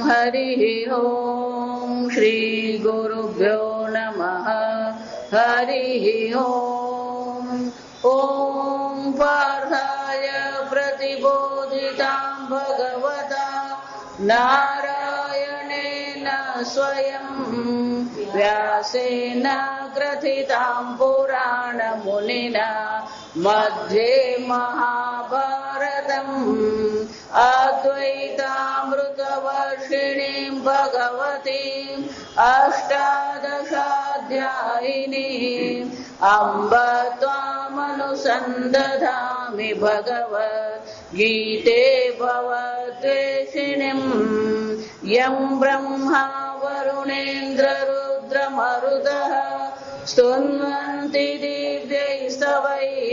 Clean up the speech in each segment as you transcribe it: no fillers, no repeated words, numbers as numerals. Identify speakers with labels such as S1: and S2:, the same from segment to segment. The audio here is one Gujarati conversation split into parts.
S1: हरिः ओम। श्री गुरुभ्यो नमः। हरिः ओम। ओम पार्थाय प्रतिबोधितां भगवता नारायणेन स्वयं व्यासेन ग्रथितां पुराणमुनिना मध्ये महाभारतम् अद्वैतामृतवर्षिणीं भगवतीम् अष्टादशाध्यायिनीम् अम्ब त्वामनुसन्दधामि भगवद्गीते भवद्वेषिणीम् यं ब्रह्मा वरुणेन्द्ररुद्रमरुतः स्तुन्वन्ति दिव्यैस्तवैः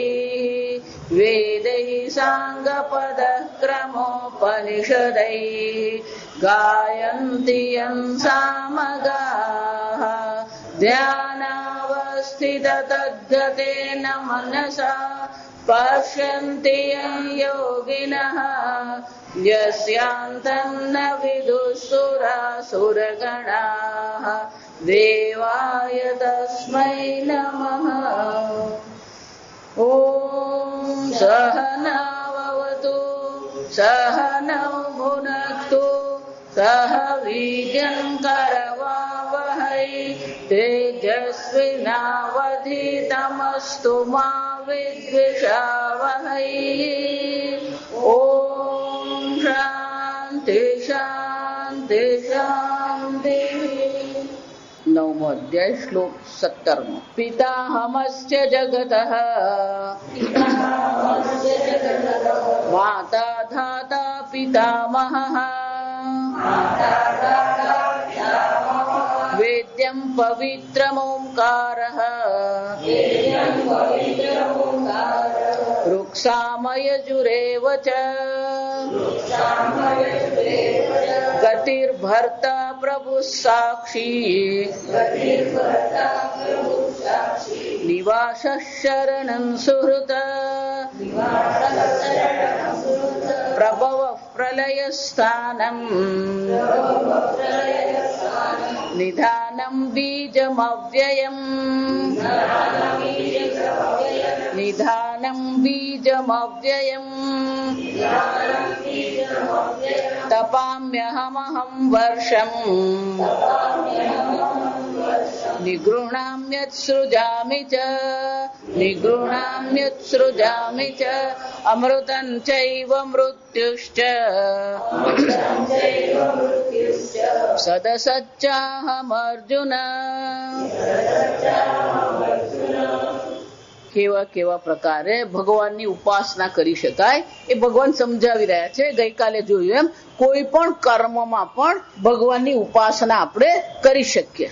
S1: वेदैः साङ्गपदः क्रमोपनिषदैः गायन्ति यं सामगाः ध्यानावस्थिततद्गतेन मनसा पश्यन्ति यं योगिनः यस्यान्तं न विदुःसुरासुरगणाः देवाय तस्मै नमः। ॐ सहनाववतु सहनौ भुनक्तु सह वीर्यं करवावहै तेजस्विनावधीतमस्तु मा विद्विषावहै। ॐ शान्ति शान्ति शान्ति। नवमो अध्याय श्लोक 17। पिताहमस्य जगतः माता धाता पितामहः वेद्यं पवित्रमोङ्कारः ऋक्सामयजुरेव च गतिर्भर्ता प्रभुः साक्षी निवासः शरणं सुहृत् प्रभवः प्रलयस्थानम् निधानं बीजमव्ययम् निधानं बीजमव्ययम् तपाम्यहमहं वर्षम् निगृह्णाम्यत्सृजामि च निगृह्णाम्यत्सृजामि च अमृतं चैव मृत्युश्च सदसच्चाहमर्जुन। કેવા કેવા પ્રકારે ભગવાનની ઉપાસના કરી શકાય એ ભગવાન સમજાવી રહ્યા છે. ગઈકાલે જોયું એમ કોઈ પણ કર્મમાં પણ ભગવાનની ઉપાસના આપણે કરી શકીએ.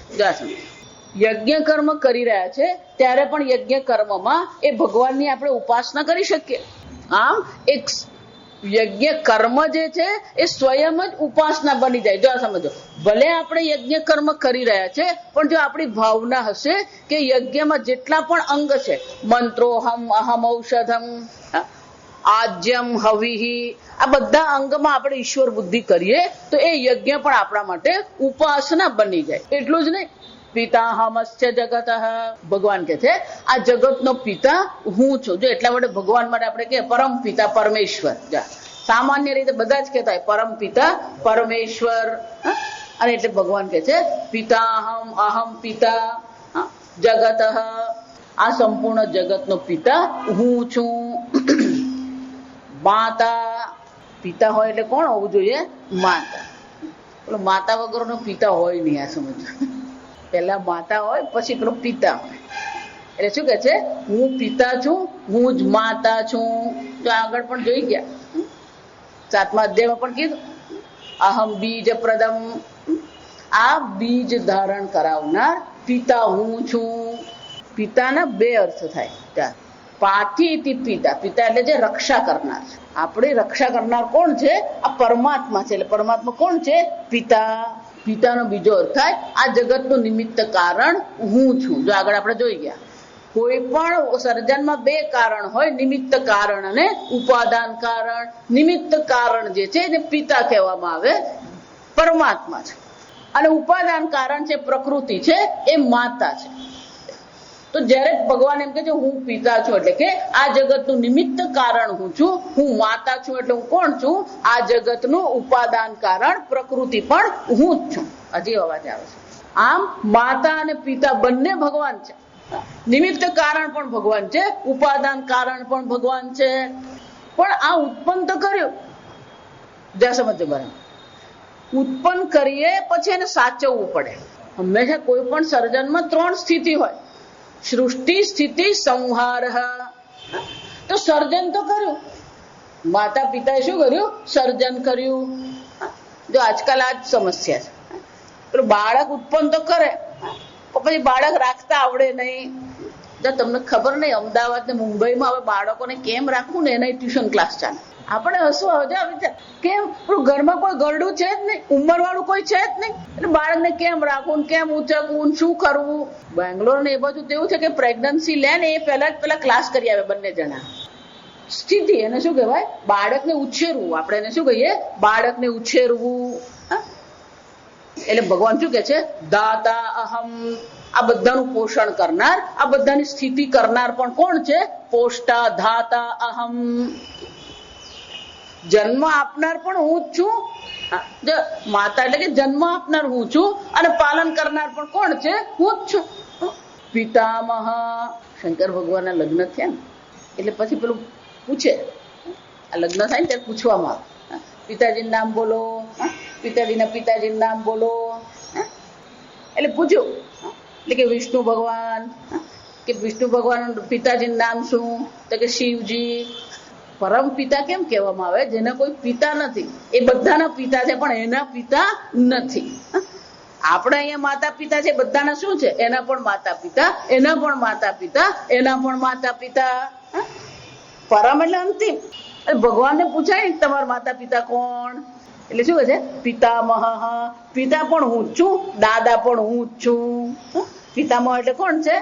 S1: યજ્ઞ કર્મ કરી રહ્યા છે ત્યારે પણ યજ્ઞ કર્મમાં એ ભગવાનની આપણે ઉપાસના કરી શકીએ. આમ એક યજ્ઞ કર્મ જે છે એ સ્વયં જ ઉપાસના બની જાય. જો સમજો, ભલે આપણે યજ્ઞ કર્મ કરી રહ્યા છે પણ જો આપણી ભાવના હશે કે યજ્ઞમાં જેટલા પણ અંગ છે, મંત્રોહમ અહમ ઔષધમ આજ્યમ હવિહિ, આ બધા અંગમાં આપણે ઈશ્વર બુદ્ધિ કરીએ તો એ યજ્ઞ પણ આપણા માટે ઉપાસના બની જાય. એટલું જ નહીં, પિતાહમસ્ય જગત, ભગવાન કે છે આ જગતનો પિતા હું છું. જો એટલા માટે ભગવાન માટે આપણે કે પરમ પિતા પરમેશ્વર. સામાન્ય રીતે બધા જ કહેતા હોય પરમ પિતા પરમેશ્વર, અને એટલે ભગવાન કે છે પિતાહમ અહમ પિતા જગત, આ સંપૂર્ણ જગતનો પિતા હું છું. માતા, પિતા હોય એટલે કોણ હોવું જોઈએ? માતા. પેલો માતા વગરનો પિતા હોય નહીં. આ સમજો, પેલા માતા હોય પછી પેલો પિતા હોય. એટલે શું કે છે? હું પિતા છું, હું જ માતા છું. તો આગળ પણ જોઈ ગયા, 7મા અધ્યાયમાં પણ કીધું અહમ બીજ પ્રદમ, આ બીજ ધારણ કરાવનાર પિતા હું છું. પિતાના બે અર્થ થાય. પાથી પિતા, પિતા એટલે જે રક્ષા કરનાર. આપણે રક્ષા કરનાર કોણ છે? આ પરમાત્મા છે. એટલે પરમાત્મા કોણ છે? પિતા. પિતાનો બીજો અર્થ થાય આ જગતનું નિમિત્ત કારણ હું છું. જો આગળ આપણે જોઈ ગયા, કોઈ પણ સર્જનમાં બે કારણ હોય, નિમિત્ત કારણ અને ઉપાદાન કારણ. નિમિત્ત કારણ જે છે એને પિતા કહેવામાં આવે. પરમાત્મા છે, અને ઉપાદાન કારણ છે પ્રકૃતિ છે એ માતા છે. તો જ્યારે ભગવાન એમ કે છે હું પિતા છું એટલે કે આ જગતનું નિમિત્ત કારણ હું છું, હું માતા છું એટલે હું કોણ છું? આ જગતનું ઉપાદાન કારણ પ્રકૃતિ પણ હું જ છું. હજી અવાજ આવે છે. આમ માતા અને પિતા બંને ભગવાન છે. નિમિત્ત કારણ પણ ભગવાન છે, ઉપાદાન કારણ પણ ભગવાન છે. પણ આ ઉત્પન્ન તો કર્યું, જ્યાં સમજો બરાબર. ઉત્પન્ન કરીએ પછી એને સાચવવું પડે. હંમેશા કોઈ પણ સર્જનમાં 3 સ્થિતિ હોય: સૃષ્ટિ, સ્થિતિ, સંહાર. તો સર્જન તો કર્યું, માતા પિતાએ શું કર્યું? સર્જન કર્યું. જો આજકાલ આ જ સમસ્યા છે. પેલું બાળક ઉત્પન્ન તો કરે પછી બાળક રાખતા આવડે નહીં. જો તમને ખબર નહીં, અમદાવાદ ને મુંબઈમાં હવે બાળકોને કેમ રાખવું ને એના ટ્યુશન ક્લાસ ચાલે. આપણે હસવું આવે વિચાર, કેમ ઘરમાં કોઈ ગરડું છે જ નહીં, ઉંમર વાળું કોઈ છે જ નહીં, એટલે બાળકને કેમ રાખવું, કેમ ઉચકવું, શું કરવું? બેંગ્લોર ને એ બાજુ તો એવું છે કે પ્રેગ્નન્સી લે ને એ પેલા ક્લાસ કરી આવે બંને જણા. સ્થિતિ એને શું કહેવાય? બાળકને ઉછેરવું. આપણે એને શું કહીએ? બાળકને ઉછેરવું. એટલે ભગવાન શું કે છે? દાતા અહમ. આ બધાનું પોષણ કરનાર, આ બધાની સ્થિતિ કરનાર પણ કોણ છે? પોષ્ટા ધાતા અહમ. જન્મ આપનાર પણ હું જ છું. માતા એટલે કે જન્મ આપનાર હું છું, અને પાલન કરનાર પણ કોણ છે? હું જ છું. પિતામહ. શંકર ભગવાનના લગ્ન થયા ને એટલે પછી પેલું પૂછે, આ લગ્ન થાય ને ત્યારે પૂછવામાં આવે, પિતાજીનું નામ બોલો, પિતાજીના પિતાજીનું નામ બોલો. એટલે પૂછ્યું, એટલે કે વિષ્ણુ ભગવાન, કે વિષ્ણુ ભગવાન પિતાજીનું નામ શું? તો કે શિવજી. પરમ પિતા કેમ કહેવામાં આવે? જેના કોઈ પિતા નથી. એ બધાના પિતા છે પણ એના પિતા નથી. આપણે અહીંયા માતા પિતા છે, બધાના શું છે? એના પણ માતા પિતા, એના પણ માતા પિતા, એના પણ માતા પિતા. પરમ એટલે અંતિમ. ભગવાનને પૂછાય તમારા માતા પિતા કોણ? એટલે શું કહે છે? પિતામહ. પિતા પણ હું જ છું, દાદા પણ હું જ છું. પિતામહ એટલે કોણ છે?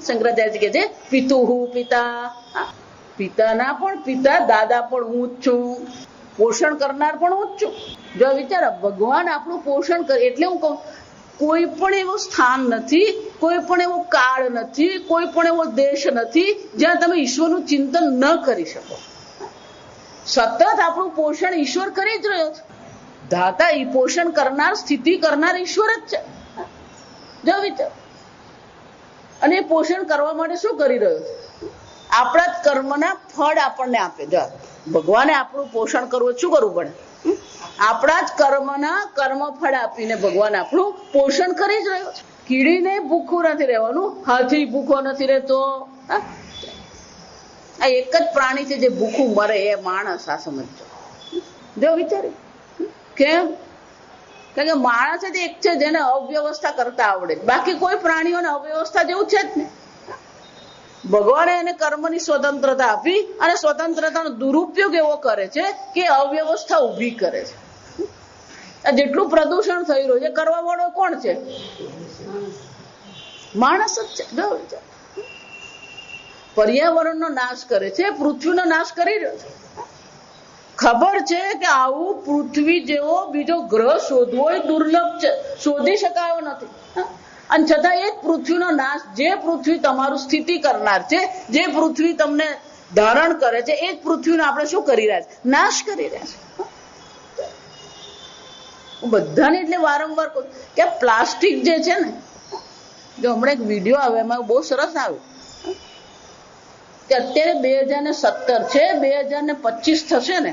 S1: શંકરાચાર્ય કહે છે પિતુહુ પિતા. પિતાના પણ પિતા, દાદા પણ હું જ છું, પોષણ કરનાર પણ હું જ છું. જો વિચારો, ભગવાન આપણું પોષણ કરે. એટલે હું કહું, કોઈ પણ એવું સ્થાન નથી, કોઈ પણ એવો કાળ નથી, કોઈ પણ એવો દેશ નથી જ્યાં તમે ઈશ્વરનું ચિંતન ન કરી શકો. સતત આપણું પોષણ ઈશ્વર કરી જ રહ્યો છે. દાતા એ પોષણ કરનાર, સ્થિતિ કરનાર ઈશ્વર જ છે. જો વિચાર, અને એ પોષણ કરવા માટે શું કરી રહ્યો છે? આપણા જ કર્મના ફળ આપણને આપે. જો ભગવાને આપણું પોષણ કરવું, શું કરવું પડે? આપણા જ કર્મના કર્મફળ આપીને ભગવાન આપણું પોષણ કરી જ રહ્યો છે. કીડીને ભૂખું નથી રહેવાનું, હાથી ભૂખો નથી રહેતો. આ એક જ પ્રાણી છે જે ભૂખું મરે, એ માણસ. આ સમજો. જો વિચાર્યું કેમ? કારણ કે માણસ જ એક છે જેને અવ્યવસ્થા કરતા આવડે, બાકી કોઈ પ્રાણીઓને અવ્યવસ્થા જેવું છે જ નહીં. ભગવાને એને કર્મની સ્વતંત્રતા આપી અને સ્વતંત્રતાનો દુરુપયોગ એવો કરે છે કે અવ્યવસ્થા ઉભી કરે છે. જેટલું પ્રદૂષણ થઈ રહ્યું છે, કરવા વાળો કોણ છે? માણસ જ છે. જો પર્યાવરણનો નાશ કરે છે, પૃથ્વીનો નાશ કરી રહ્યો છે. ખબર છે કે આવું પૃથ્વી જેવો બીજો ગ્રહ શોધવો એ દુર્લભ છે, શોધી શકાયો નથી. અને છતાં એ પૃથ્વીનો નાશ, જે પૃથ્વી તમારું સ્થિતિ કરનાર છે, જે પૃથ્વી તમને ધારણ કરે છે, એ જ પૃથ્વીનો આપણે શું કરી રહ્યા છે? નાશ કરી રહ્યા છે. બધાને એટલે વારંવાર કહું કે પ્લાસ્ટિક જે છે ને, જો હમણાં એક વિડીયો આવે એમાં બહુ સરસ આવ્યું કે અત્યારે 2017 છે, 2025 થશે ને,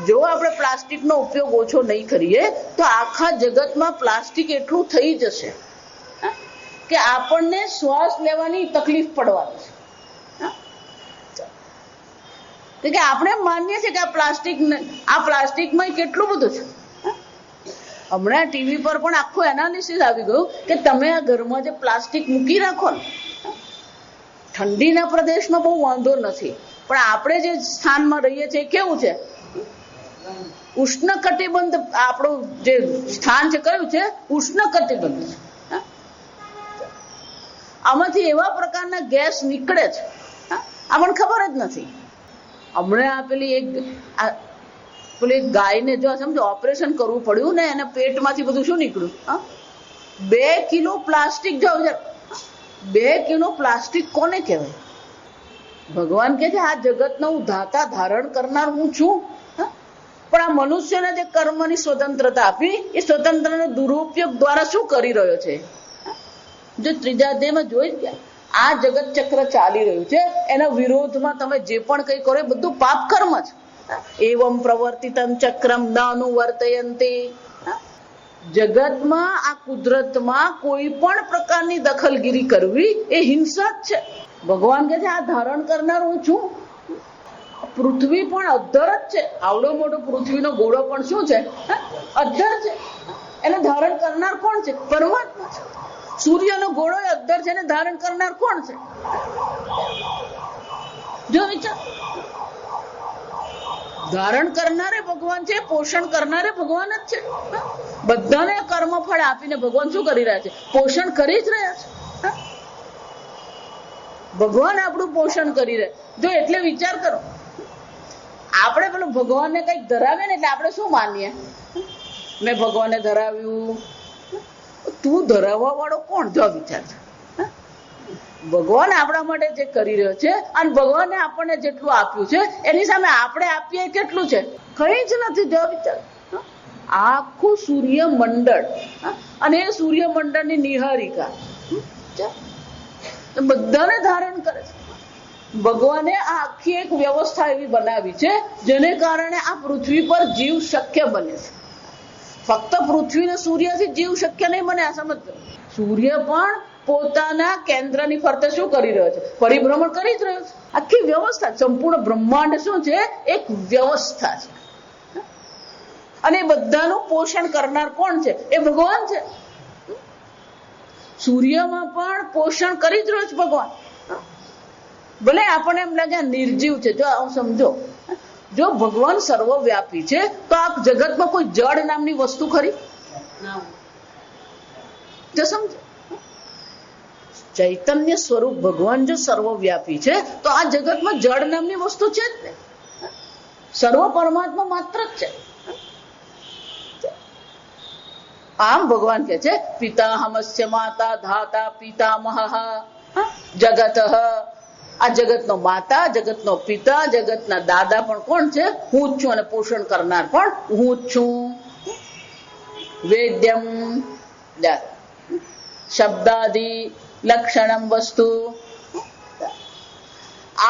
S1: જો આપણે પ્લાસ્ટિકનો ઉપયોગ ઓછો નહીં કરીએ તો આખા જગતમાં પ્લાસ્ટિક એટલું થઈ જશે કે આપણને શ્વાસ લેવાની તકલીફ પડવાની છે. કે આપણે માનીએ છીએ કે આ પ્લાસ્ટિકમાં કેટલું બધું છે. હમણાં ટીવી પર પણ આખું એનાલિસિસ આવી ગયું કે તમે આ ઘરમાં જે પ્લાસ્ટિક મૂકી રાખો ને, ઠંડીના પ્રદેશમાં બહુ વાંધો નથી, પણ આપણે જે સ્થાનમાં રહીએ છીએ કેવું છે? ઉષ્ણકટિબંધ. આપણું જે સ્થાન છે કયું છે? ઉષ્ણકટિબંધ છે. આમાંથી એવા પ્રકારના ગેસ નીકળે છે, આપણને ખબર જ નથી. હમણાં પેલી એક પેલી ગાયને જો સમજો ઓપરેશન કરવું પડ્યું ને એને પેટમાંથી બધું શું નીકળ્યું? 2 કિલો પ્લાસ્ટિક. જો 2 કિલો પ્લાસ્ટિક કોને કહેવાય? ભગવાન કહે છે આ જગતનો હું ધાતા ધારણ કરનાર હું છું. પણ આ મનુષ્યને જે કર્મની સ્વતંત્રતા આપી એ સ્વતંત્રનો દુરુપયોગ દ્વારા શું કરી રહ્યો છે? જો ત્રીજા અધ્યાયમાં જોઈ ગયા આ જગત ચક્ર ચાલી રહ્યું છે એના વિરોધમાં તમે જે પણ કઈ કરો એ બધું પાપ કર્મ છે. એવમ પ્રવર્તિતમ ચક્રમ ન અનુવર્તયંતી. જગતમાં આ કુદરતમાં કોઈ પણ પ્રકારની દખલગીરી કરવી એ હિંસા જ છે. ભગવાન કહે છે આ ધારણ કરનાર હું છું. પૃથ્વી પણ અધ્ધર જ છે. આવડો મોટો પૃથ્વીનો ગોળો પણ શું છે? અધ્ધર છે. એને ધારણ કરનાર કોણ છે? પરમાત્મા છે. સૂર્યનો ગોળો અધ્ધર છે, એને ધારણ કરનાર કોણ છે? જો વિચાર, ધારણ કરનારે ભગવાન છે, પોષણ કરનારે ભગવાન જ છે. બધાને કર્મ ફળ આપીને ભગવાન શું કરી રહ્યા છે? પોષણ કરી જ રહ્યા છે. ભગવાન આપણું પોષણ કરી રહ્યા. જો એટલે વિચાર કરો, આપણે પેલું ભગવાનને કઈક ધરાવે ને એટલે આપણે શું માનીએ? મેં ભગવાનને ધરાવ્યું. તું ધરાવવા વાળો કોણ? જો વિચાર, ભગવાન આપણા માટે જે કરી રહ્યો છે અને ભગવાને આપણને જેટલું આપ્યું છે એની સામે આપણે આપીએ કેટલું છે? કઈ જ નથી. જો વિચાર, આખું સૂર્યમંડળ અને એ સૂર્યમંડળની નિહારિકા બધાને ધારણ કરે છે. ભગવાને આ આખી એક વ્યવસ્થા એવી બનાવી છે જેને કારણે આ પૃથ્વી પર જીવ શક્ય બને છે. ફક્ત પૃથ્વી ને સૂર્યથી જીવ શક્ય નહીં બને. આ સમજ, સૂર્ય પણ પોતાના કેન્દ્રની ફરતે શું કરી રહ્યો છે? પરિભ્રમણ કરી જ રહ્યો છે. આખી વ્યવસ્થા, સંપૂર્ણ બ્રહ્માંડ શું છે? એક વ્યવસ્થા છે. અને બધાનું પોષણ કરનાર કોણ છે? એ ભગવાન છે. સૂર્યમાં પણ પોષણ કરી જ રહ્યો છે ભગવાન. ભલે આપણને એમ લાગે નિર્જીવ છે. જો આવું સમજો, જો ભગવાન સર્વવ્યાપી છે તો આ જગતમાં કોઈ જડ નામની વસ્તુ ખરી? જો સમજો, ચૈતન્ય સ્વરૂપ ભગવાન જો સર્વવ્યાપી છે તો આ જગતમાં જડ નામની વસ્તુ છે જ નહીં. સર્વ પરમાત્મા માત્ર જ છે. આમ ભગવાન કહે છે પિતાહમસ્ય માતા ધાતા પિતામહ જગત. આ જગતનો માતા, જગતનો પિતા, જગતના દાદા પણ કોણ છે? હું જ છું. અને પોષણ કરનાર પણ હું જ છું. વેદ્યમ શબ્દાદિ લક્ષણમ વસ્તુ.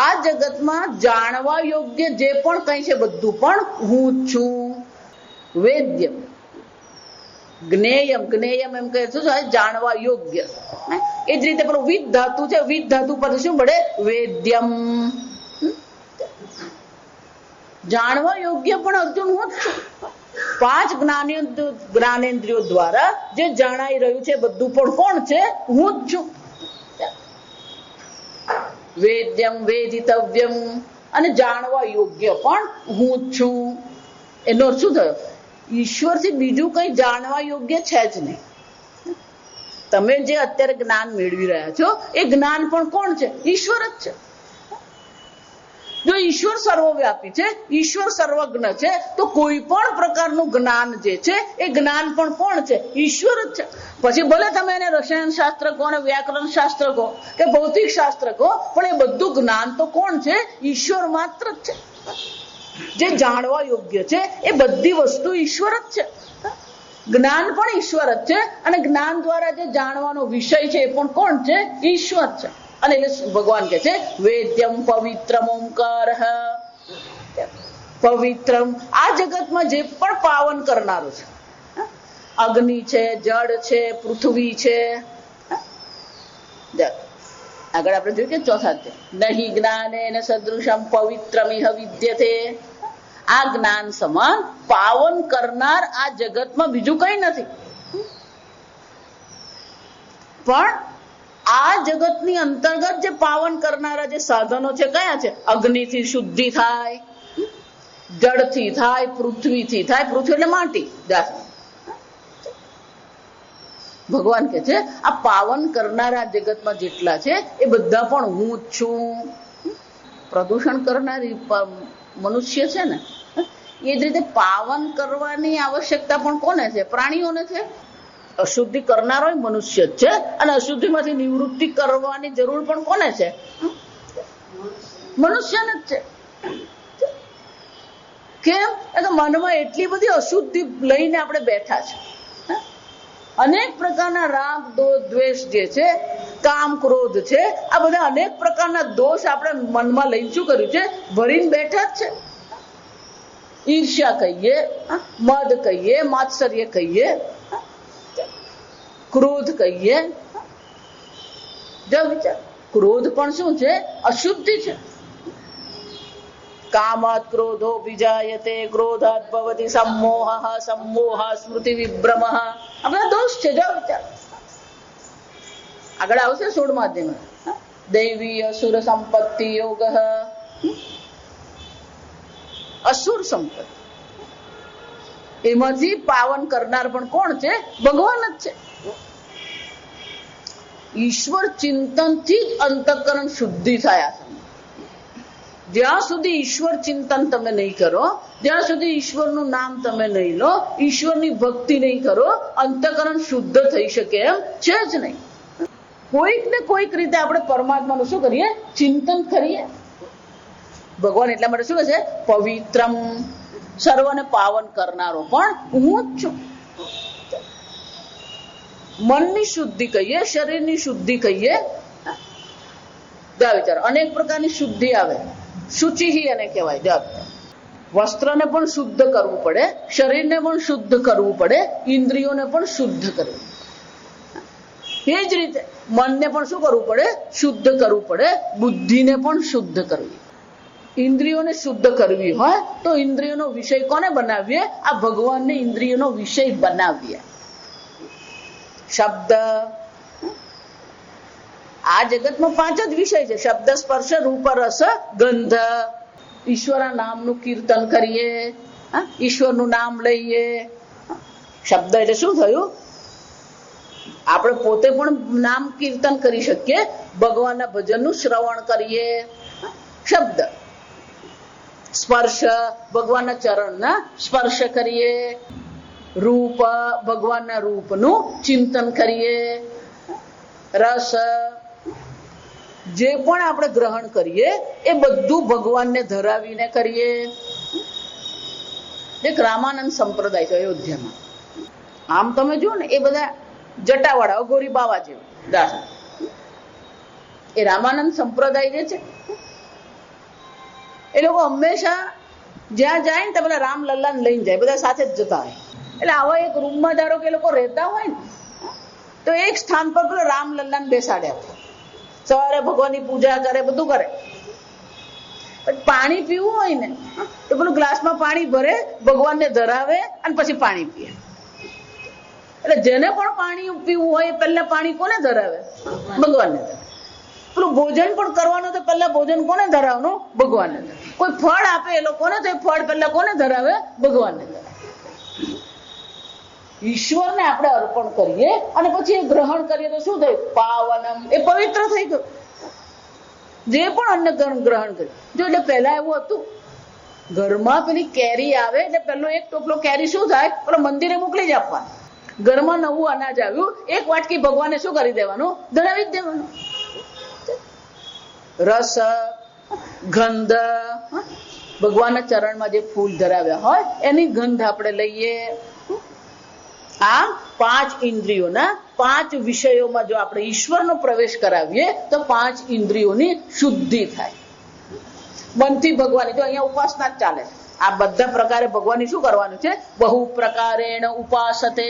S1: આ જગતમાં જાણવા યોગ્ય જે પણ કઈ છે બધું પણ હું જ છું. વેદ્યમ, જ્ઞેયમ. જ્ઞેયમ એમ કહે છે જાણવા યોગ્ય. એ જ રીતે પેલું વિદ ધાતુ છે. વિદ ધાતુ પર શું પડે? વેદ્યમ. જાણવા યોગ્ય પણ અર્જુન હું જ છું. 5 જ્ઞાનેન્દ્રિયો દ્વારા જે જાણાઈ રહ્યું છે બધું પણ કોણ છે? હું જ છું. વેદ્યમ વેદિતવ્યમ. અને જાણવા યોગ્ય પણ હું જ છું. એનો અર્થ શું થયો? ઈશ્વરથી બીજું કઈ જાણવા યોગ્ય છે જ નહીં. તમે જે અત્યારે જ્ઞાન મેળવી રહ્યા છો એ જ્ઞાન પણ કોણ છે? ઈશ્વર જ છે. જો ઈશ્વર સર્વવ્યાપી છે, ઈશ્વર સર્વજ્ઞ છે, તો કોઈ પણ પ્રકારનું જ્ઞાન જે છે એ જ્ઞાન પણ કોણ છે? ઈશ્વર જ છે. પછી ભલે તમે એને રસાયણ શાસ્ત્ર કહો ને વ્યાકરણ શાસ્ત્ર કહો કે ભૌતિક શાસ્ત્ર કહો, પણ એ બધું જ્ઞાન તો કોણ છે? ઈશ્વર માત્ર જ છે. જે જાણવા યોગ્ય છે એ બધી વસ્તુ ઈશ્વર જ છે. જ્ઞાન પણ ઈશ્વર જ છે. અને જ્ઞાન દ્વારા જે જાણવાનો વિષય છે એ પણ કોણ છે? ઈશ્વર છે. અને એટલે ભગવાન કહે છે વેદ્યમ પવિત્રમ ઓમકાર. પવિત્રમ, આ જગતમાં જે પણ પાવન કરનારું છે, અગ્નિ છે, જળ છે, પૃથ્વી છે. આગળ આપણે જોયું કે ચોથા છે નહી જ્ઞાનેન સદૃશમ પવિત્રમિહ વિદ્યતે. આ જ્ઞાન સમાન પાવન કરનાર આ જગતમાં બીજું કઈ નથી. પણ આ જગતની અંતર્ગત જે પાવન કરનારા જે સાધનો છે કયા છે? અગ્નિથી શુદ્ધિ થાય, જળથી થાય, પૃથ્વીથી થાય. પૃથ્વી એટલે માટી. ભગવાન કે છે આ પાવન કરનારા જગતમાં જેટલા છે એ બધા પણ હું જ છું. પ્રદૂષણ કરનારી મનુષ્ય છે ને એ જ રીતે પાવન કરવાની આવશ્યકતા પણ કોને છે? પ્રાણીઓને છે. અશુદ્ધિ કરનારો મનુષ્ય જ છે અને અશુદ્ધિમાંથી નિવૃત્તિ કરવાની જરૂર પણ કોને છે? મનુષ્યને જ છે. કેમ? મનમાં એટલી બધી અશુદ્ધિ લઈને આપણે બેઠા છે. અનેક પ્રકારના રાગ દ્વેષ જે છે, કામ ક્રોધ છે, આ બધા અનેક પ્રકારના દોષ આપણે મનમાં લઈને શું કર્યું છે? ભરીને બેઠા જ છે. ઈર્ષ્યા કહીએ, મદ કહીએ, માત્સર્ય કહીએ, ક્રોધ કહીએ. જો વિચાર, ક્રોધ પણ શું છે? અશુદ્ધિ છે. કામાત ક્રોધો વિજાયતે ક્રોધાત ભવતિ સમોહ સમોહ સ્મૃતિ વિભ્રમ. આ બધા દોષ છે. જો વિચાર, આગળ આવશે 16મા અધ્યાયમાં. દૈવી અસુર સંપત્તિ યોગ. અસુર સંપત્તિ, એમાંથી પાવન કરનાર પણ કોણ છે? ભગવાન જ છે. ઈશ્વર ચિંતનથી જ અંતઃકરણ શુદ્ધિ થયા છે. જ્યાં સુધી ઈશ્વર ચિંતન તમે નહીં કરો, જ્યાં સુધી ઈશ્વરનું નામ તમે નહીં લો, ઈશ્વરની ભક્તિ નહીં કરો, અંતઃકરણ શુદ્ધ થઈ શકે એમ છે જ નહીં. કોઈક ને કોઈક રીતે આપણે પરમાત્માનું શું કરીએ? ચિંતન કરીએ. ભગવાન એટલા માટે શું કહે છે? પવિત્રમ, સર્વને પાવન કરનારો પણ હું જ છું. મનની શુદ્ધિ કહીએ, શરીરની શુદ્ધિ કહીએ. વિચાર, અનેક પ્રકારની શુદ્ધિ આવે. શુચિ એને કહેવાય. જો વસ્ત્રને પણ શુદ્ધ કરવું પડે, શરીરને પણ શુદ્ધ કરવું પડે, ઇન્દ્રિયોને પણ શુદ્ધ કરવું. એ જ રીતે મનને પણ શું કરવું પડે? શુદ્ધ કરવું પડે. બુદ્ધિને પણ શુદ્ધ કરવી. ઇન્દ્રિયોને શુદ્ધ કરવી હોય તો ઇન્દ્રિયોનો વિષય કોને બનાવીએ? આ ભગવાનને ઇન્દ્રિયોનો વિષય બનાવીએ. શબ્દ, આ જગતમાં 5 જ વિષય છે: શબ્દ, સ્પર્શ, રૂપ, રસ, ગંધ. ઈશ્વરના નામનું કીર્તન કરીએ, ઈશ્વરનું નામ લઈએ. શબ્દ એટલે શું થયું? આપણે પોતે પણ નામ કીર્તન કરી શકીએ, ભગવાનના ભજનનું શ્રવણ કરીએ. શબ્દ. સ્પર્શ, ભગવાનના ચરણના સ્પર્શ કરીએ. રૂપ, ભગવાનના રૂપનું ચિંતન કરીએ. રસ, જે પણ આપણે ગ્રહણ કરીએ એ બધું ભગવાનને ધરાવીને કરીએ. એક રામાનંદ સંપ્રદાય છે અયોધ્યામાં. આમ તમે જુઓ ને, એ બધા જટાવાળા, અઘોરી બાવા જેવા. એ રામાનંદ સંપ્રદાય જે છે, એ લોકો હંમેશા જ્યાં જાય ને તો પેલા રામલલ્લાને લઈને જાય, બધા સાથે જ જતા હોય. એટલે આવા એક રૂમમાં ધારો કે એ લોકો રહેતા હોય ને, તો એક સ્થાન પર પેલો રામલલ્લાને બેસાડ્યા. સવારે ભગવાનની પૂજા કરે, બધું કરે. પાણી પીવું હોય ને તો પેલું ગ્લાસમાં પાણી ભરે, ભગવાનને ધરાવે અને પછી પાણી પીએ. એટલે જેને પણ પાણી પીવું હોય એ પહેલા પાણી કોને ધરાવે? ભગવાનને ધરાવે. પેલું ભોજન પણ કરવાનું તો પહેલા ભોજન કોને ધરાવવાનું? ભગવાનને ધરાવે. કોઈ ફળ આપે એ લોકોને તો એ ફળ પહેલા કોને ધરાવે? ભગવાનને ધરાવે. ઈશ્વરને આપણે અર્પણ કરીએ અને પછી એ ગ્રહણ કરીએ તો શું થયું? પાવનમ, એ પવિત્ર થઈ ગયું. જે પણ અન્ન ગ્રહણ કર્યું. જો એટલે પહેલા એવું હતું, ઘરમાં પેલી કેરી આવે એટલે પેલો એક ટોપલો કેરી શું થાય? પેલો મંદિરે મોકલી જ આપવાનું. ઘરમાં નવું અનાજ આવ્યું, એક વાટકી ભગવાનને શું કરી દેવાનું? ધરાવી જ દેવાનું. રસ, ગંધ, ભગવાનના ચરણમાં જે ફૂલ ધરાવ્યા હોય એની ગંધ આપણે લઈએ. આમ 5 ઇન્દ્રિયોના 5 વિષયોમાં જો આપણે ઈશ્વરનો પ્રવેશ કરાવીએ તો 5 ઇન્દ્રિયોની શુદ્ધિ થાય. મનથી ભગવાનની, જો અહીંયા ઉપાસના જ ચાલે. આ બધા પ્રકારે ભગવાનની શું કરવાનું છે? બહુ પ્રકારેણ ઉપાસતે.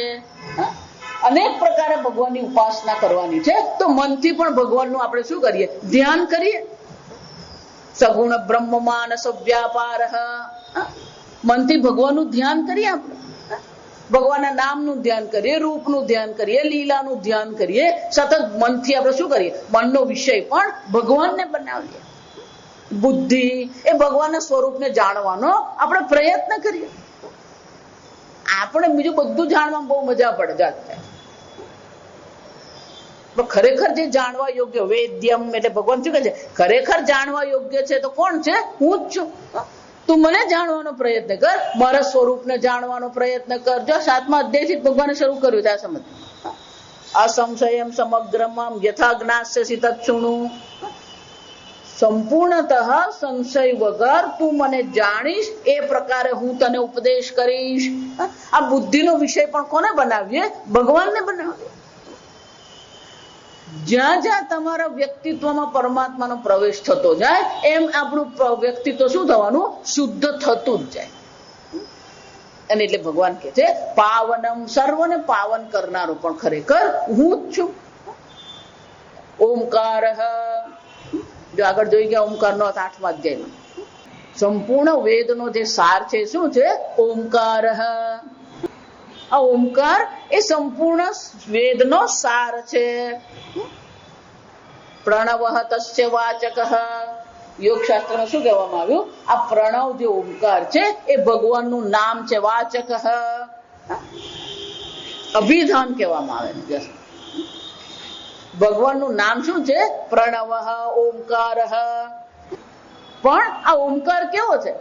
S1: અનેક પ્રકારે ભગવાનની ઉપાસના કરવાની છે. તો મનથી પણ ભગવાનનું આપણે શું કરીએ? ધ્યાન કરીએ. સગુણ બ્રહ્મ માનસ વ્યાપાર. મનથી ભગવાનનું ધ્યાન કરીએ. આપણે ભગવાનના નામનું ધ્યાન કરીએ, રૂપનું ધ્યાન કરીએ, લીલાનું ધ્યાન કરીએ. સતત મનથી આપણે શું કરીએ? મનનો વિષય પણ ભગવાનને બનાવીએ. બુદ્ધિ એ ભગવાનના સ્વરૂપને જાણવાનો આપણે પ્રયત્ન કરીએ. આપણે બીજું બધું જાણવામાં બહુ મજા પડે. ખરેખર જે જાણવા યોગ્ય, વેદ્યમ એટલે ભગવાન શું કહે છે? ખરેખર જાણવા યોગ્ય છે તો કોણ છે? હું જ છું. તું મને જાણવાનો પ્રયત્ન કર, મારા સ્વરૂપને જાણવાનો પ્રયત્ન કર. જો 7મા અધ્યાયથી ભગવાને શરૂ કર્યું છે આ સમજ. અસંશયમ સમગ્રમમ યથા જ્ઞાસ્યસી તત્શુણુ. સંપૂર્ણતઃ સંશય વગર તું મને જાણીશ એ પ્રકારે હું તને ઉપદેશ કરીશ. આ બુદ્ધિનો વિષય પણ કોને બનાવીએ? ભગવાનને બનાવીએ. જ્યાં જ્યાં તમારા વ્યક્તિત્વમાં પરમાત્માનો પ્રવેશ થતો જાય એમ આપણું વ્યક્તિત્વ શું થવાનું? શુદ્ધ થતું જ જાય. અને એટલે ભગવાન કહે છે પાવનમ, સર્વને પાવન કરનારો પણ ખરેખર હું જ છું. ઓમકાર, જો આગળ જોઈ ગયા ઓમકાર નો 8મા અધ્યાયમાં સંપૂર્ણ વેદનો જે સાર છે શું છે? ઓમકાર. આ ઓમકાર એ સંપૂર્ણ વેદનો સાર છે. પ્રણવ તસ્ય વાચક. યોગ શાસ્ત્રમાં શું કહેવામાં આવ્યું? આ પ્રણવ જે ઓમકાર છે એ ભગવાનનું નામ છે. વાચક, અભિધાન કહેવામાં આવે છે. ભગવાનનું નામ શું છે? પ્રણવ, ઓમકાર. પણ આ ઓમકાર કેવો છે?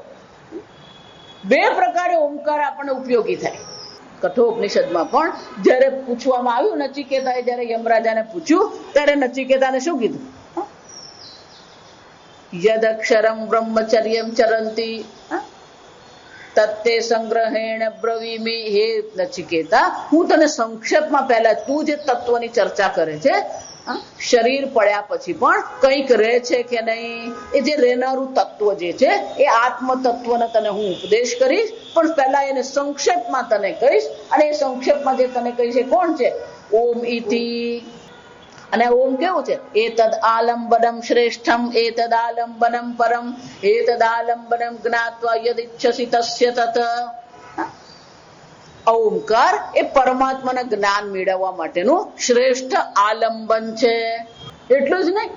S1: 2 પ્રકારે ઓમકાર આપણને ઉપયોગી થાય. કઠોપનિષદમાં પણ જયારે પૂછવામાં આવ્યું, નચિકેતાએ જયારે યમરાજાને પૂછ્યું ત્યારે નચિકેતાને શું કીધું? યદક્ષરમ બ્રહ્મચર્યમ ચરંતી તત્તે સંગ્રહેણ બ્રવીમિ. હે નચિકેતા, હું તને સંક્ષેપમાં પહેલા તું જે તત્વની ચર્ચા કરે છે, શરીર પડ્યા પછી પણ કંઈક રહે છે કે નહીં, એ જે રહેનારું તત્વ જે છે એ આત્મ તત્વને તને હું ઉપદેશ કરીશ. પણ પહેલા એને સંક્ષેપમાં તને કહીશ. અને એ સંક્ષેપમાં જે તને કહીશ એ કોણ છે? ઓમ ઇતિ. અને ઓમ કેવું છે? એતદ આલંબનમ શ્રેષ્ઠમ, એતદ આલંબનમ પરમ, એતદ આલંબનમ જ્ઞાત્વા યદિચ્છસી તસ્ય તત. ઓમકાર એ પરમાત્માના જ્ઞાન મેળવવા માટેનું શ્રેષ્ઠ આલંબન છે. એટલું જ નહીં,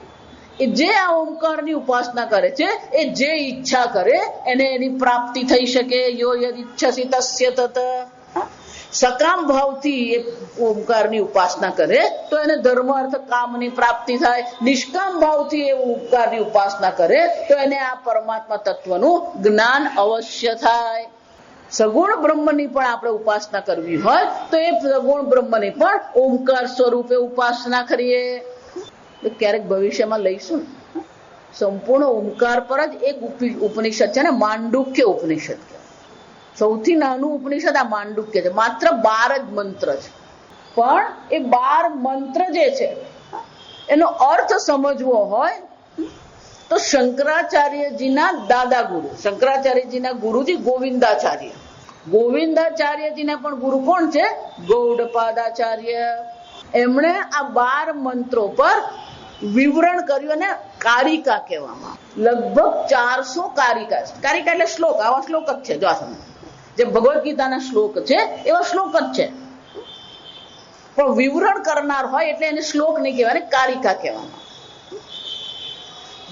S1: એ જે આ ઓમકારની ઉપાસના કરે છે એ જે ઈચ્છા કરે એને એની પ્રાપ્તિ થઈ શકે. યો યદિચ્છસી તસ્ય તત. સકામ ભાવથી એ ઓમકારની ઉપાસના કરે તો એને ધર્મ અર્થ કામની પ્રાપ્તિ થાય. નિષ્કામ ભાવથી એ ઓમકારની ઉપાસના કરે તો એને આ પરમાત્મા તત્વનું જ્ઞાન અવશ્ય થાય. સગુણ બ્રહ્મની પણ આપણે ઉપાસના કરવી હોય તો એ સગુણ બ્રહ્મની પણ ઓમકાર સ્વરૂપે ઉપાસના કરીએ. ક્યારેક ભવિષ્યમાં લઈશું. સંપૂર્ણ ઓમકાર પર જ એક ઉપનિષદ છે ને, માંડુક્ય ઉપનિષદ. સૌથી નાનું ઉપનિષદ આ માંડુક્ય છે. માત્ર 12 જ મંત્ર છે. પણ એ 12 મંત્ર જે છે એનો અર્થ સમજવો હોય તો શંકરાચાર્યજીના દાદા ગુરુ, શંકરાચાર્યજીના ગુરુજી ગોવિંદાચાર્ય. ગોવિંદાચાર્યજીના પણ ગુરુ કોણ છે? ગૌડપાદાચાર્ય. એમણે આ 12 મંત્રો પર વિવરણ કર્યું અને કારિકા કહેવામાં. લગભગ 400 કારિકા છે. કારિકા એટલે શ્લોક. આવા શ્લોક જ છે. જો આ સમજ, જે ભગવદ્ ગીતાના શ્લોક છે એવા શ્લોક જ છે. પણ વિવરણ કરનાર હોય એટલે એને શ્લોક નહીં કહેવાય, કારિકા કહેવામાં.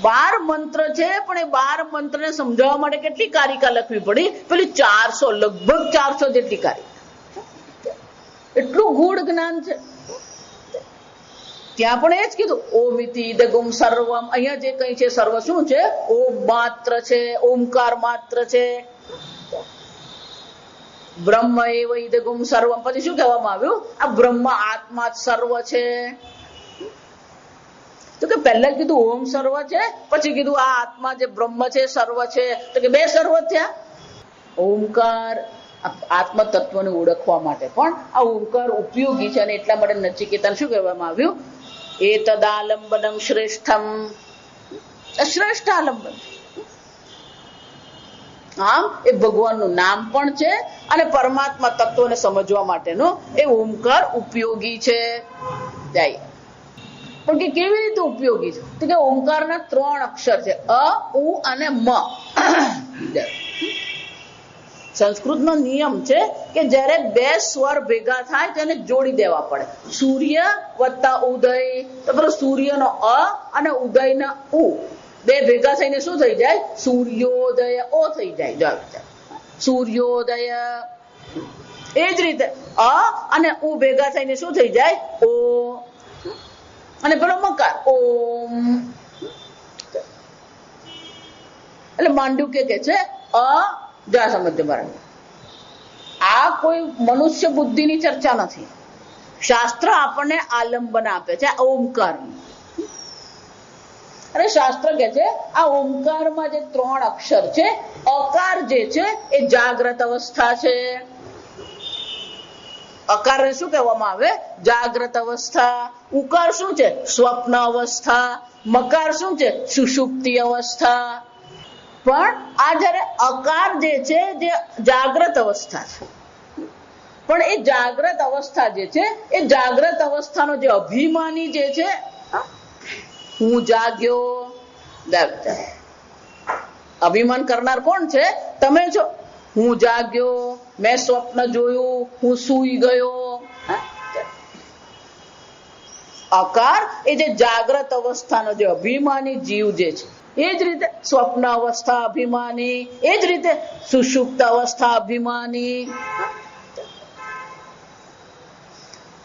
S1: 12 મંત્ર છે, પણ એ 12 મંત્રને સમજાવવા માટે કેટલી કારિકા લખવી પડી? પેલી 400, લગભગ 400 જેટલી કારિકા. એટલું ગૂઢ જ્ઞાન છે. ત્યાં પણ એ જ કીધું ઓમિતિ ઇદગુમ સર્વમ. અહીંયા જે કઈ છે સર્વ શું છે? ઓમ માત્ર છે, ઓમકાર માત્ર છે. બ્રહ્મ એવ ઇદગુમ સર્વમ. પછી શું કહેવામાં આવ્યું? આ બ્રહ્મ આત્મા સર્વ છે. તો કે પહેલા કીધું ઓમ સર્વ છે, પછી કીધું આ આત્મા જે બ્રહ્મ છે સર્વ છે. તો કે 2 સર્વ થયા. ઓમકાર આત્મ તત્વને ઓળખવા માટે પણ આ ઓમકાર ઉપયોગી છે. અને એટલા માટે નચિકેતાને શું કહેવામાં આવ્યું? એતદ આલંબનમ શ્રેષ્ઠમ. શ્રેષ્ઠ આલંબન. આમ એ ભગવાનનું નામ પણ છે અને પરમાત્મા તત્વને સમજવા માટેનો એ ઓમકાર ઉપયોગી છે. જાય પણ કે કેવી રીતે ઉપયોગી છે? તો કે ઓમકારના 3 અક્ષર છે, અ, ઉ અને મ. સંસ્કૃતનો નિયમ છે કે જ્યારે 2 સ્વર ભેગા થાય તેને જોડી દેવા પડે. સૂર્ય વત્તા ઉદય, તો પેલો સૂર્યનો અ અને ઉદયનો ઉ 2 ભેગા થઈને શું થઈ જાય? સૂર્યોદય ઓ થઈ જાય. સૂર્યોદય. એ જ રીતે અ અને ઉ ભેગા થઈને શું થઈ જાય? ઓ. અને પેલો મકાર ઓમ. એટલે માંડુક્ય કે છે જા સમજ્ય બરાબર. આ કોઈ મનુષ્ય બુદ્ધિની ચર્ચા નથી. શાસ્ત્ર આપણને આલંબન આપે છે ઓમકાર. અને શાસ્ત્ર કે છે આ ઓમકારમાં જે 3 અક્ષર છે, અકાર જે છે એ જાગ્રત અવસ્થા છે. અકારને શું કહેવામાં આવે? જાગ્રત અવસ્થા. ઉકાર શું છે? સ્વપ્ન અવસ્થા. મકાર શું છે? સુષુપ્તિ અવસ્થા. પણ આ જયારે અકાર જે છે જે જાગ્રત અવસ્થા છે, પણ એ જાગ્રત અવસ્થા જે છે એ જાગ્રત અવસ્થાનો જે અભિમાની જે છે, હું જાગ્યો, અભિમાન કરનાર કોણ છે? તમે છો. હું જાગ્યો, મેં સ્વપ્ન જોયું, હું સૂઈ ગયો. અકાર એ જે જાગ્રત અવસ્થાનો જે અભિમાની જીવ જે છે, એ જ રીતે સ્વપ્ન અવસ્થા અભિમાની, એ જ રીતે સુષુપ્ત અવસ્થા અભિમાની.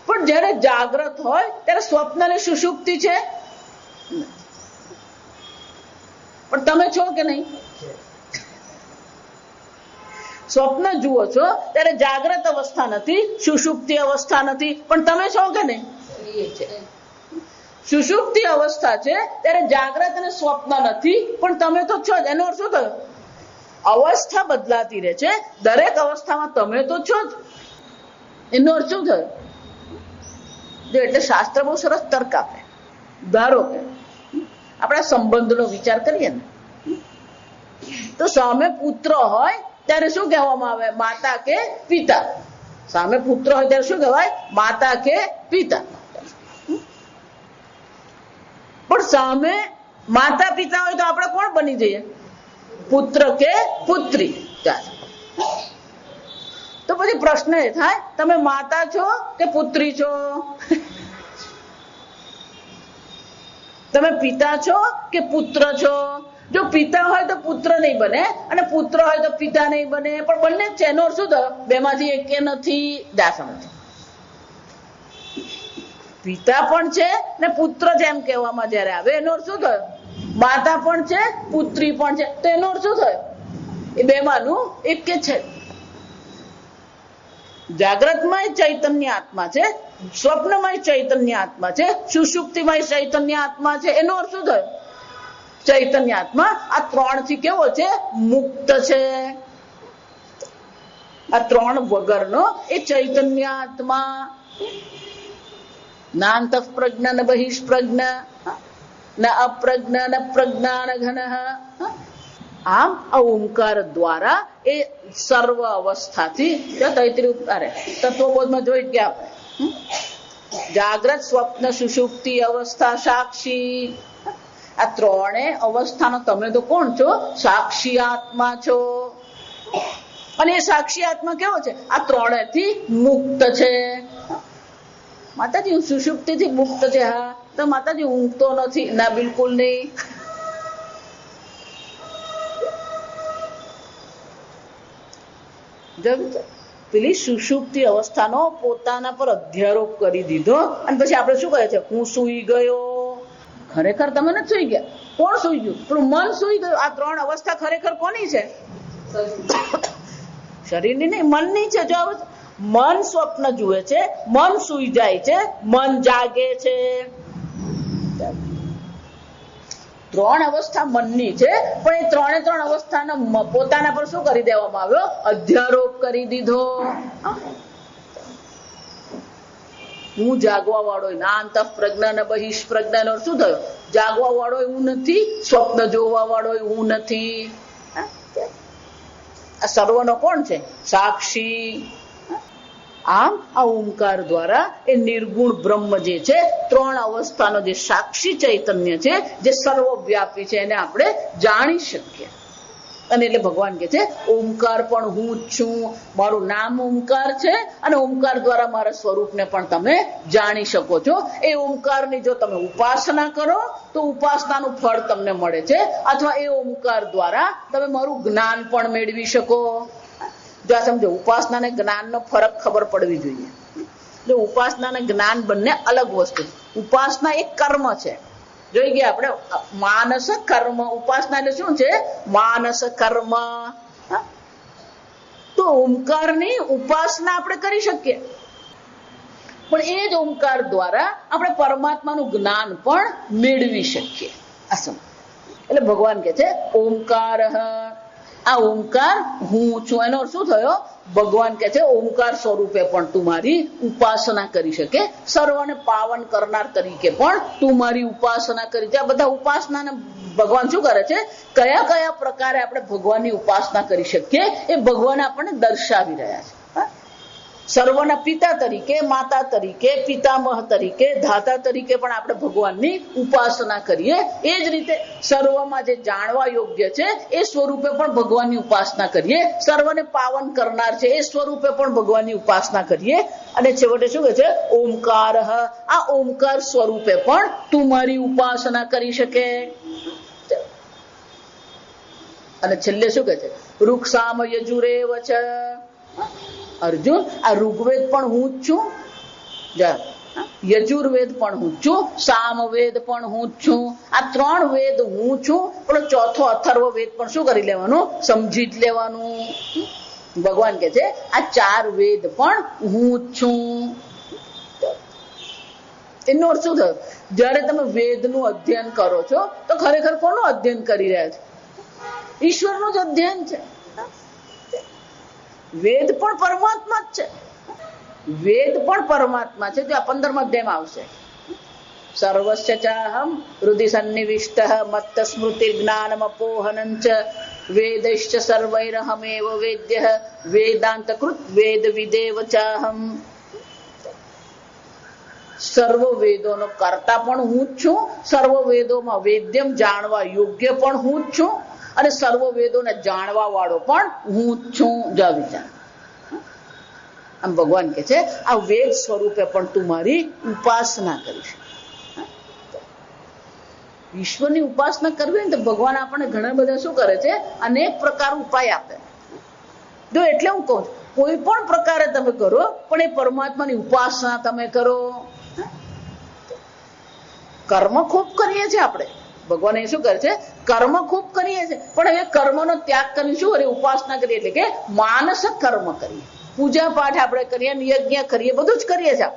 S1: પણ જયારે જાગ્રત હોય ત્યારે સ્વપ્ન ને સુષુપ્તિ છે, પણ તમે છો કે નહીં? સ્વપ્ન જુઓ છો ત્યારે જાગ્રત અવસ્થા નથી, સુષુપ્તિ અવસ્થા નથી, પણ તમે છો કે નહીં? સુષુપ્તિ અવસ્થા છે ત્યારે જાગ્રત અને સ્વપ્ન નથી, પણ તમે તો છો જ. એનો અર્થ શું થયો? અવસ્થા બદલાતી રહે છે, દરેક અવસ્થામાં તમે તો છો જ. એનો અર્થ શું થયો? એટલે શાસ્ત્ર બહુ સરસ તર્ક આપે. ધારો કે આપણા સંબંધનો વિચાર કરીએ ને, તો સામે પુત્ર હોય ત્યારે શું કહેવામાં આવે? માતા કે પિતા. સામે પુત્ર હોય ત્યારે શું કહેવાય? માતા કે પિતા. પણ સામે માતા પિતા હોય તો આપણે કોણ બની જઈએ? પુત્ર કે પુત્રી. તો પછી પ્રશ્ન એ થાય, તમે માતા છો કે પુત્રી છો? તમે પિતા છો કે પુત્ર છો? જો પિતા હોય તો પુત્ર નહીં બને, અને પુત્ર હોય તો પિતા નહીં બને, પણ બંને જ છે. એનો શું થયો? બેમાંથી એકે નથી. દાસમજ પિતા પણ છે ને પુત્ર છે એમ કહેવામાં જયારે આવે, એનો શું થયો? માતા પણ છે, પુત્રી પણ છે. તો એનો શું થયો? એ બેમાંનું એક કે છે. જાગ્રતમાં ચૈતન્ય આત્મા છે, સ્વપ્નમાં ચૈતન્ય આત્મા છે, સુષુપ્તિમાં ચૈતન્ય આત્મા છે. એનો અર્થ શું થયો? ચૈતન્ય આત્મા આ 3 થી કેવો છે? મુક્ત છે. આ 3 વગરનો એ ચૈતન્ય આત્મા. નાંત પ્રજ્ઞ ન બહિષ્પ્રજ્ઞ ન અપ્રજ્ઞ ન પ્રજ્ઞાન ઘન. આમ આ ઓમકાર દ્વારા એ સર્વ અવસ્થાથી તત્વબોધમાં જોઈ ગયા આપણે, જાગ્રત સ્વપ્ન સુષુપ્તિ અવસ્થા સાક્ષી. આ 3 અવસ્થાનો તમે તો કોણ છો? સાક્ષી આત્મા છો. અને એ સાક્ષી આત્મા કેવો છે? આ 3 થી મુક્ત છે. માતાજી હું સુષુપ્તિ થી મુક્ત છે. હા, તો માતાજી ઊંઘતો નથી. ના, બિલકુલ નહીં. પેલી સુષુપ્તિ અવસ્થાનો પોતાના પર અધ્યારોપ કરી દીધો, અને પછી આપણે શું કહે છે? હું સૂઈ ગયો. ખરેખર તમે નથી સૂઈ ગયા. કોણ સૂઈ ગયું? પણ મન સૂઈ ગયું. આ 3 અવસ્થા ખરેખર કોની છે? શરીરની નહીં, મનની છે. જો મન સ્વપ્ન જુએ છે, મન સૂઈ જાય છે, મન જાગે છે. 3 અવસ્થા મનની છે, પણ એ 3 અવસ્થાના પોતાના પર શું કરી દેવામાં આવ્યો? અધ્યારોપ કરી દીધો. હું જાગવા વાળો, નાંત પ્રજ્ઞા ન બહિષ્પ્રજ્ઞા નો શું થયો? જાગવા વાળો હું નથી, સ્વપ્ન જોવા વાળો હું નથી. આ સર્વનો કોણ છે? સાક્ષી. આમ આ ઓમકાર દ્વારા એ નિર્ગુણ બ્રહ્મ જે છે, 3 અવસ્થાનો જે સાક્ષી ચૈતન્ય છે, જે સર્વવ્યાપી છે, એને આપણે જાણી શકીએ. અને એટલે ભગવાન કે છે ઓમકાર પણ હું જ છું. મારું નામ ઓમકાર છે, અને ઓમકાર દ્વારા મારા સ્વરૂપને પણ તમે જાણી શકો છો. એ ઓમકારની જો તમે ઉપાસના કરો તો ઉપાસનાનું ફળ તમને મળે છે, અથવા એ ઓમકાર દ્વારા તમે મારું જ્ઞાન પણ મેળવી શકો. જો આ સમજો, ઉપાસના અને જ્ઞાનનો ફરક ખબર પડવી જોઈએ. જો ઉપાસના અને જ્ઞાન બંને અલગ વસ્તુ. ઉપાસના એક કર્મ છે. જોઈ ગયા આપણે માનસ કર્મ. ઉપાસના એટલે શું છે? માનસ કર્મ. તો ઓમકારની ઉપાસના આપણે કરી શકીએ, પણ એ જ ઓમકાર દ્વારા આપણે પરમાત્માનું જ્ઞાન પણ મેળવી શકીએ. એટલે ભગવાન કે છે ઓમકાર, આ ઓમકાર હું છું. એનો અર્થ શું થયો? ભગવાન કે છે ઓમકાર સ્વરૂપે પણ તું મારી ઉપાસના કરી શકે, સર્વને પાવન કરનાર તરીકે પણ તું મારી ઉપાસના કરી. આ બધા ઉપાસનાને ભગવાન શું કરે છે? કયા કયા પ્રકારે આપણે ભગવાનની ઉપાસના કરી શકીએ એ ભગવાન આપણને દર્શાવી રહ્યા છે. સર્વના પિતા તરીકે, માતા તરીકે, પિતામહ તરીકે, ધાતા તરીકે પણ આપણે ભગવાનની ઉપાસના કરીએ. એ જ રીતે સર્વમાં જે જાણવા યોગ્ય છે એ સ્વરૂપે પણ ભગવાનની ઉપાસના કરીએ. સર્વને પાવન કરનાર છે એ સ્વરૂપે પણ ભગવાનની ઉપાસના કરીએ. અને છેવટે શું કહે છે? ઓમકાર, આ ઓમકાર સ્વરૂપે પણ તું મારી ઉપાસના કરી શકે. અને છેલ્લે શું કહે છે? વૃક્ષામ યજુરેવ ચ. અર્જુન, આ ઋગ્વેદ પણ હું જ છું, યજુર્વેદ પણ હું જ છું, સામવેદ પણ હું જ છું. આ 3 વેદ હું છું, પણ ચોથો અથર્વ વેદ પણ શું કરી લેવાનું? સમજી જ લેવાનું. ભગવાન કે છે આ 4 વેદ પણ હું જ છું. એનો અર્થ શું થયો? જયારે તમે વેદનું અધ્યયન કરો છો તો ખરેખર કોનું અધ્યયન કરી રહ્યા છો? ઈશ્વરનું જ અધ્યયન છે. વેદ પણ પરમાત્મા જ છે. વેદ પણ પરમાત્મા છે. આ 15મા અધ્યાયમાં આવશે. સર્વસ્ય ચાહમ હૃદિ સન્નિવિષ્ટ મત્ત સ્મૃતિ જ્ઞાનમ અપોહનં ચ વેદશ્ચ સર્વૈરહમેવ વેદ્ય વેદાંત કૃત વેદ વિદેવ ચાહમ. સર્વ વેદોનો કર્તા પણ હું જ છું, સર્વ વેદોમાં વેદ્યમ જાણવા યોગ્ય પણ હું જ છું, અને સર્વ વેદોને જાણવા વાળો પણ હું જ છું. જા વિચાર. આમ ભગવાન કે છે આ વેદ સ્વરૂપે પણ તું મારી ઉપાસના કરીશ. ઈશ્વરની ઉપાસના કરવી ને તો ભગવાન આપણને ઘણા બધા શું કરે છે? અનેક પ્રકાર ઉપાય આપે. જો એટલે હું કહું છું, કોઈ પણ પ્રકારે તમે કરો, પણ એ પરમાત્માની ઉપાસના તમે કરો. કર્મ ખૂબ કરીએ છીએ આપણે, ભગવાન એ શું કરે છે? કર્મ ખૂબ કરીએ છીએ, પણ એ કર્મનો ત્યાગ કરીને શું કરીએ? ઉપાસના કરીએ, એટલે કે માનસ કર્મ કરીએ. પૂજા પાઠ આપણે કરીએ, યજ્ઞ કરીએ, બધું જ કરીએ છીએ.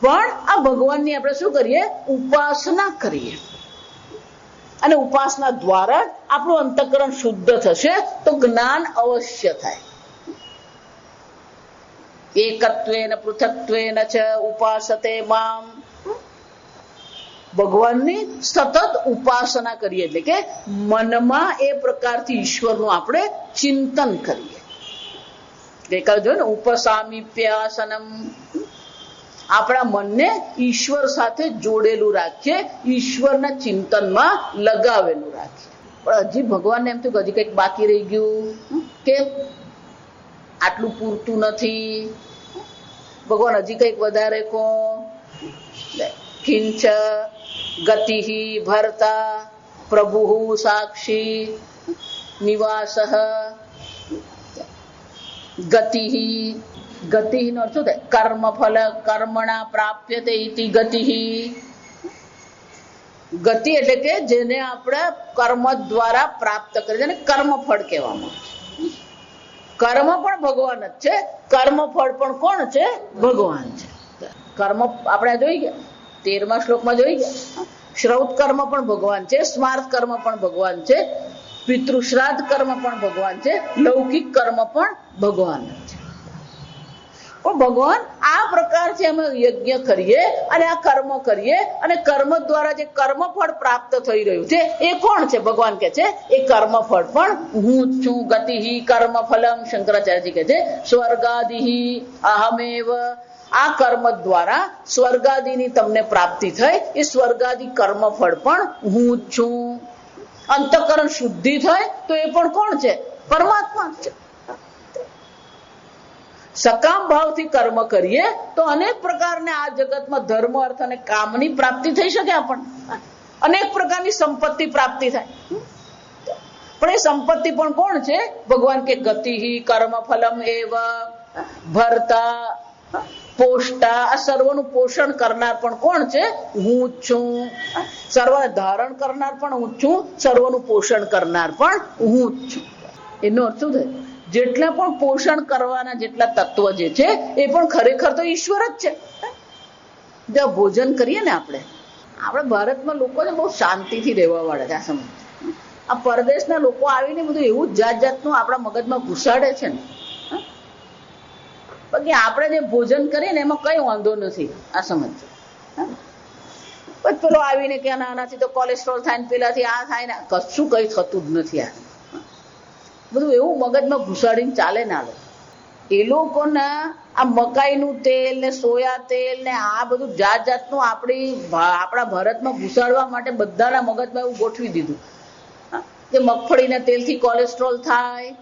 S1: પણ આ ભગવાનની આપણે શું કરીએ? ઉપાસના કરીએ. અને ઉપાસના દ્વારા આપણું અંતઃકરણ શુદ્ધ થશે તો જ્ઞાન અવશ્ય થાય. એકત્વેન પૃથક્ત્વેન ચ ઉપાસતે મામ. ભગવાનની સતત ઉપાસના કરીએ, એટલે કે મનમાં એ પ્રકારથી ઈશ્વરનું આપણે ચિંતન કરીએ. ગઈકાલે જોયું ને, ઉપસામીપ્યાસનમ. આપણા મનને ઈશ્વર સાથે જોડેલું રાખીએ, ઈશ્વરના ચિંતનમાં લગાવેલું રાખીએ. પણ હજી ભગવાનને એમ થયું કે હજી કંઈક બાકી રહી ગયું, કે આટલું પૂરતું નથી, ભગવાન હજી કંઈક વધારે કહો. કિંચ ગતિ ભરતા પ્રભુ સાક્ષી નિવાસ. ગતિ, ગતિ નો અર્થ શું થાય? કર્મ ફલ કર્મણા પ્રાપ્યતે ઇતિ ગતિ. ગતિ એટલે કે જેને આપણે કર્મ દ્વારા પ્રાપ્ત કરીએ, જેને કર્મફળ કહેવામાં. કર્મ પણ ભગવાન જ છે, કર્મફળ પણ કોણ છે? ભગવાન છે. કર્મ આપણે જોઈ ગયા, 13મા શ્લોકમાં જોઈ ગયા. શ્રૌત કર્મ પણ ભગવાન છે, સ્માર્ત કર્મ પણ ભગવાન છે, પિતૃશ્રાદ્ધ કર્મ પણ ભગવાન છે, લૌકિક કર્મ પણ ભગવાન છે. પણ ભગવાન આ પ્રકારથી અમે યજ્ઞ કરીએ અને આ કર્મ કરીએ, અને કર્મ દ્વારા જે કર્મફળ પ્રાપ્ત થઈ રહ્યું છે એ કોણ છે? ભગવાન કે છે એ કર્મફળ પણ હું જ છું. ગતિ કર્મફલમ. શંકરાચાર્યજી કહે છે સ્વર્ગાદિ અહમેવ. આ કર્મ દ્વારા સ્વર્ગાદિની તમને પ્રાપ્તિ થઈ, એ સ્વર્ગાદિ કર્મફળ પણ હું જ છું. અંતઃકરણ શુદ્ધિ થાય તો એ પણ કોણ છે? પરમાત્મા છે. સકામ ભાવથી કર્મ કરીએ તો અનેક પ્રકારને આ જગતમાં ધર્મ, અર્થ અને કામની પ્રાપ્તિ થઈ શકે. આપણને અનેક પ્રકારની સંપત્તિ પ્રાપ્તિ થાય, પણ એ સંપત્તિ પણ કોણ છે? ભગવાન કે ગતિ કર્મફલમ એવ ભરતા પોષ્ટા. આ સર્વનું પોષણ કરનાર પણ કોણ છે? હું જ છું. સર્વને ધારણ કરનાર પણ હું જ છું, સર્વનું પોષણ કરનાર પણ હું જ છું. એનો અર્થ શું થાય? જેટલા પણ પોષણ કરવાના જેટલા તત્વ જે છે એ પણ ખરેખર તો ઈશ્વર જ છે. જો ભોજન કરીએ ને આપણે ભારતમાં લોકોને બહુ શાંતિથી રહેવા વાળા છે. આ સમજ આ પરદેશના લોકો આવીને બધું એવું જાત જાતનું આપણા મગજમાં ઘુસાડે છે ને. બાકી આપણે જે ભોજન કરીએ ને એમાં કઈ વાંધો નથી. આ સમજો પછી પેલો આવીને કે આનાથી તો કોલેસ્ટ્રોલ થાય ને પેલાથી આ થાય ને, કશું કઈ થતું જ નથી. આ બધું એવું મગજમાં ઘુસાડીને ચાલે ને આવે. એ લોકોના આ મકાઈનું તેલ ને સોયા તેલ ને આ બધું જાત જાતનું આપણા ભારતમાં ઘુસાડવા માટે બધાના મગજમાં એવું ગોઠવી દીધું કે મગફળીના તેલથી કોલેસ્ટ્રોલ થાય.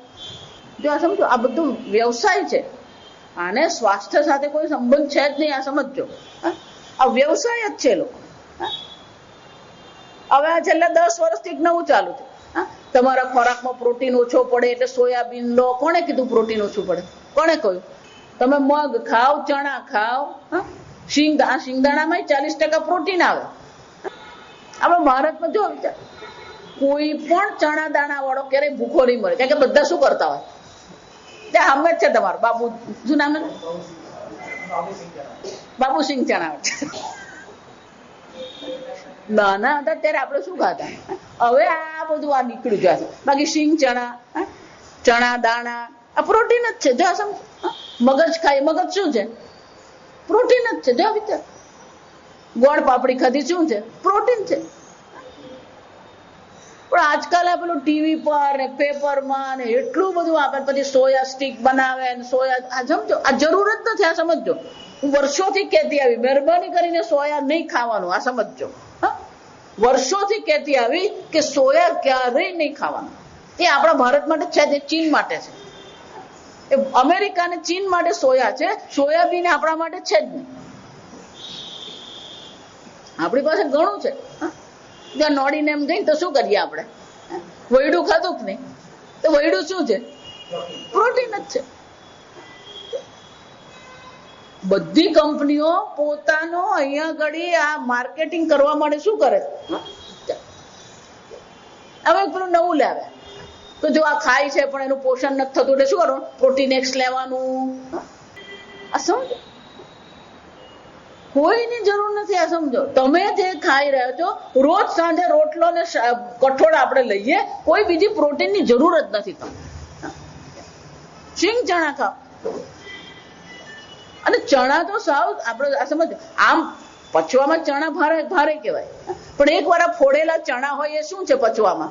S1: જો આ સમજો, આ બધું વ્યવસાય છે. આને સ્વાસ્થ્ય સાથે કોઈ સંબંધ છે જ નહીં. આ સમજો, આ વ્યવસાય જ છે લોકો. હવે આ છેલ્લા 10 વર્ષથી નવું ચાલુ છે. તમારા ખોરાકમાં પ્રોટીન ઓછો પડે એટલે સોયાબીન લો. કોણે કીધું પ્રોટીન ઓછું પડે? કોણે કહ્યું? તમે મગ ખાઓ, ચણા ખાઓ, શિંગદાણામાં 40% પ્રોટીન આવે. આપણે ભારતમાં જો કોઈ પણ ચણા દાણા વાળો ક્યારેય ભૂખો નહીં મળે, કારણ કે બધા શું કરતા હોય? ત્યાં હમે જ છે તમારું બાબુ, શું નામ? બાબુસિંહ ચણા. નાના હતા ત્યારે આપણે શું ખાતા? હવે આ બધું આ નીકળ્યું જશે. બાકી શીંગ ચણા, ચણા દાણા આ પ્રોટીન જ છે. જો સમજ, મગજ ખાય, મગજ શું છે? પ્રોટીન જ છે. જો વિચાર, ગોળ પાપડી ખાધી શું છે? પ્રોટીન છે. પણ આજકાલ આ પેલું ટીવી પર ને પેપરમાં ને એટલું બધું આપે, પછી સોયા સ્ટીક બનાવે ને સોયા, આ સમજો, આ જરૂર જ નથી. આ સમજો, હું વર્ષોથી કહેતી આવી મહેરબાની કરીને સોયા નહીં ખાવાનું. આ સમજો, વર્ષોથી કહેતી આવી કે સોયા ક્યારેય નહીં ખાવાનું. એ આપણા ભારત માટે છે, જે ચીન માટે છે. એ અમેરિકા ને ચીન માટે સોયા છે, સોયાબીન આપણા માટે છે જ નહીં. આપણી પાસે ઘણું છે. ત્યાં નોડીને એમ જઈને તો શું કરીએ આપણે? વૈડું ખાધું કે નહીં? તો વૈડું શું છે? પ્રોટીન જ છે. બધી કંપનીઓ પોતાનો અહીંયા ઘડી આ માર્કેટિંગ કરવા માટે શું કરે? હવે પેલું નવું લાવે તો જો આ ખાય છે પણ એનું પોષણ નથી થતું એટલે શું કરવાનું? પ્રોટીન એક્સ લેવાનું. આ સમજો, કોઈની જરૂર નથી. આ સમજો, તમે જે ખાઈ રહ્યા છો, રોજ સાંજે રોટલો ને કઠોળ આપણે લઈએ, કોઈ બીજી પ્રોટીનની જરૂર જ નથી. તમે શીંગ ચણા ખાઓ. અને ચણા તો સાવ આપણે આ સમજો, આમ પચવામાં ચણા ભારે ભારે કહેવાય, પણ એક વાર ફોડેલા ચણા હોય એ શું છે? પચવામાં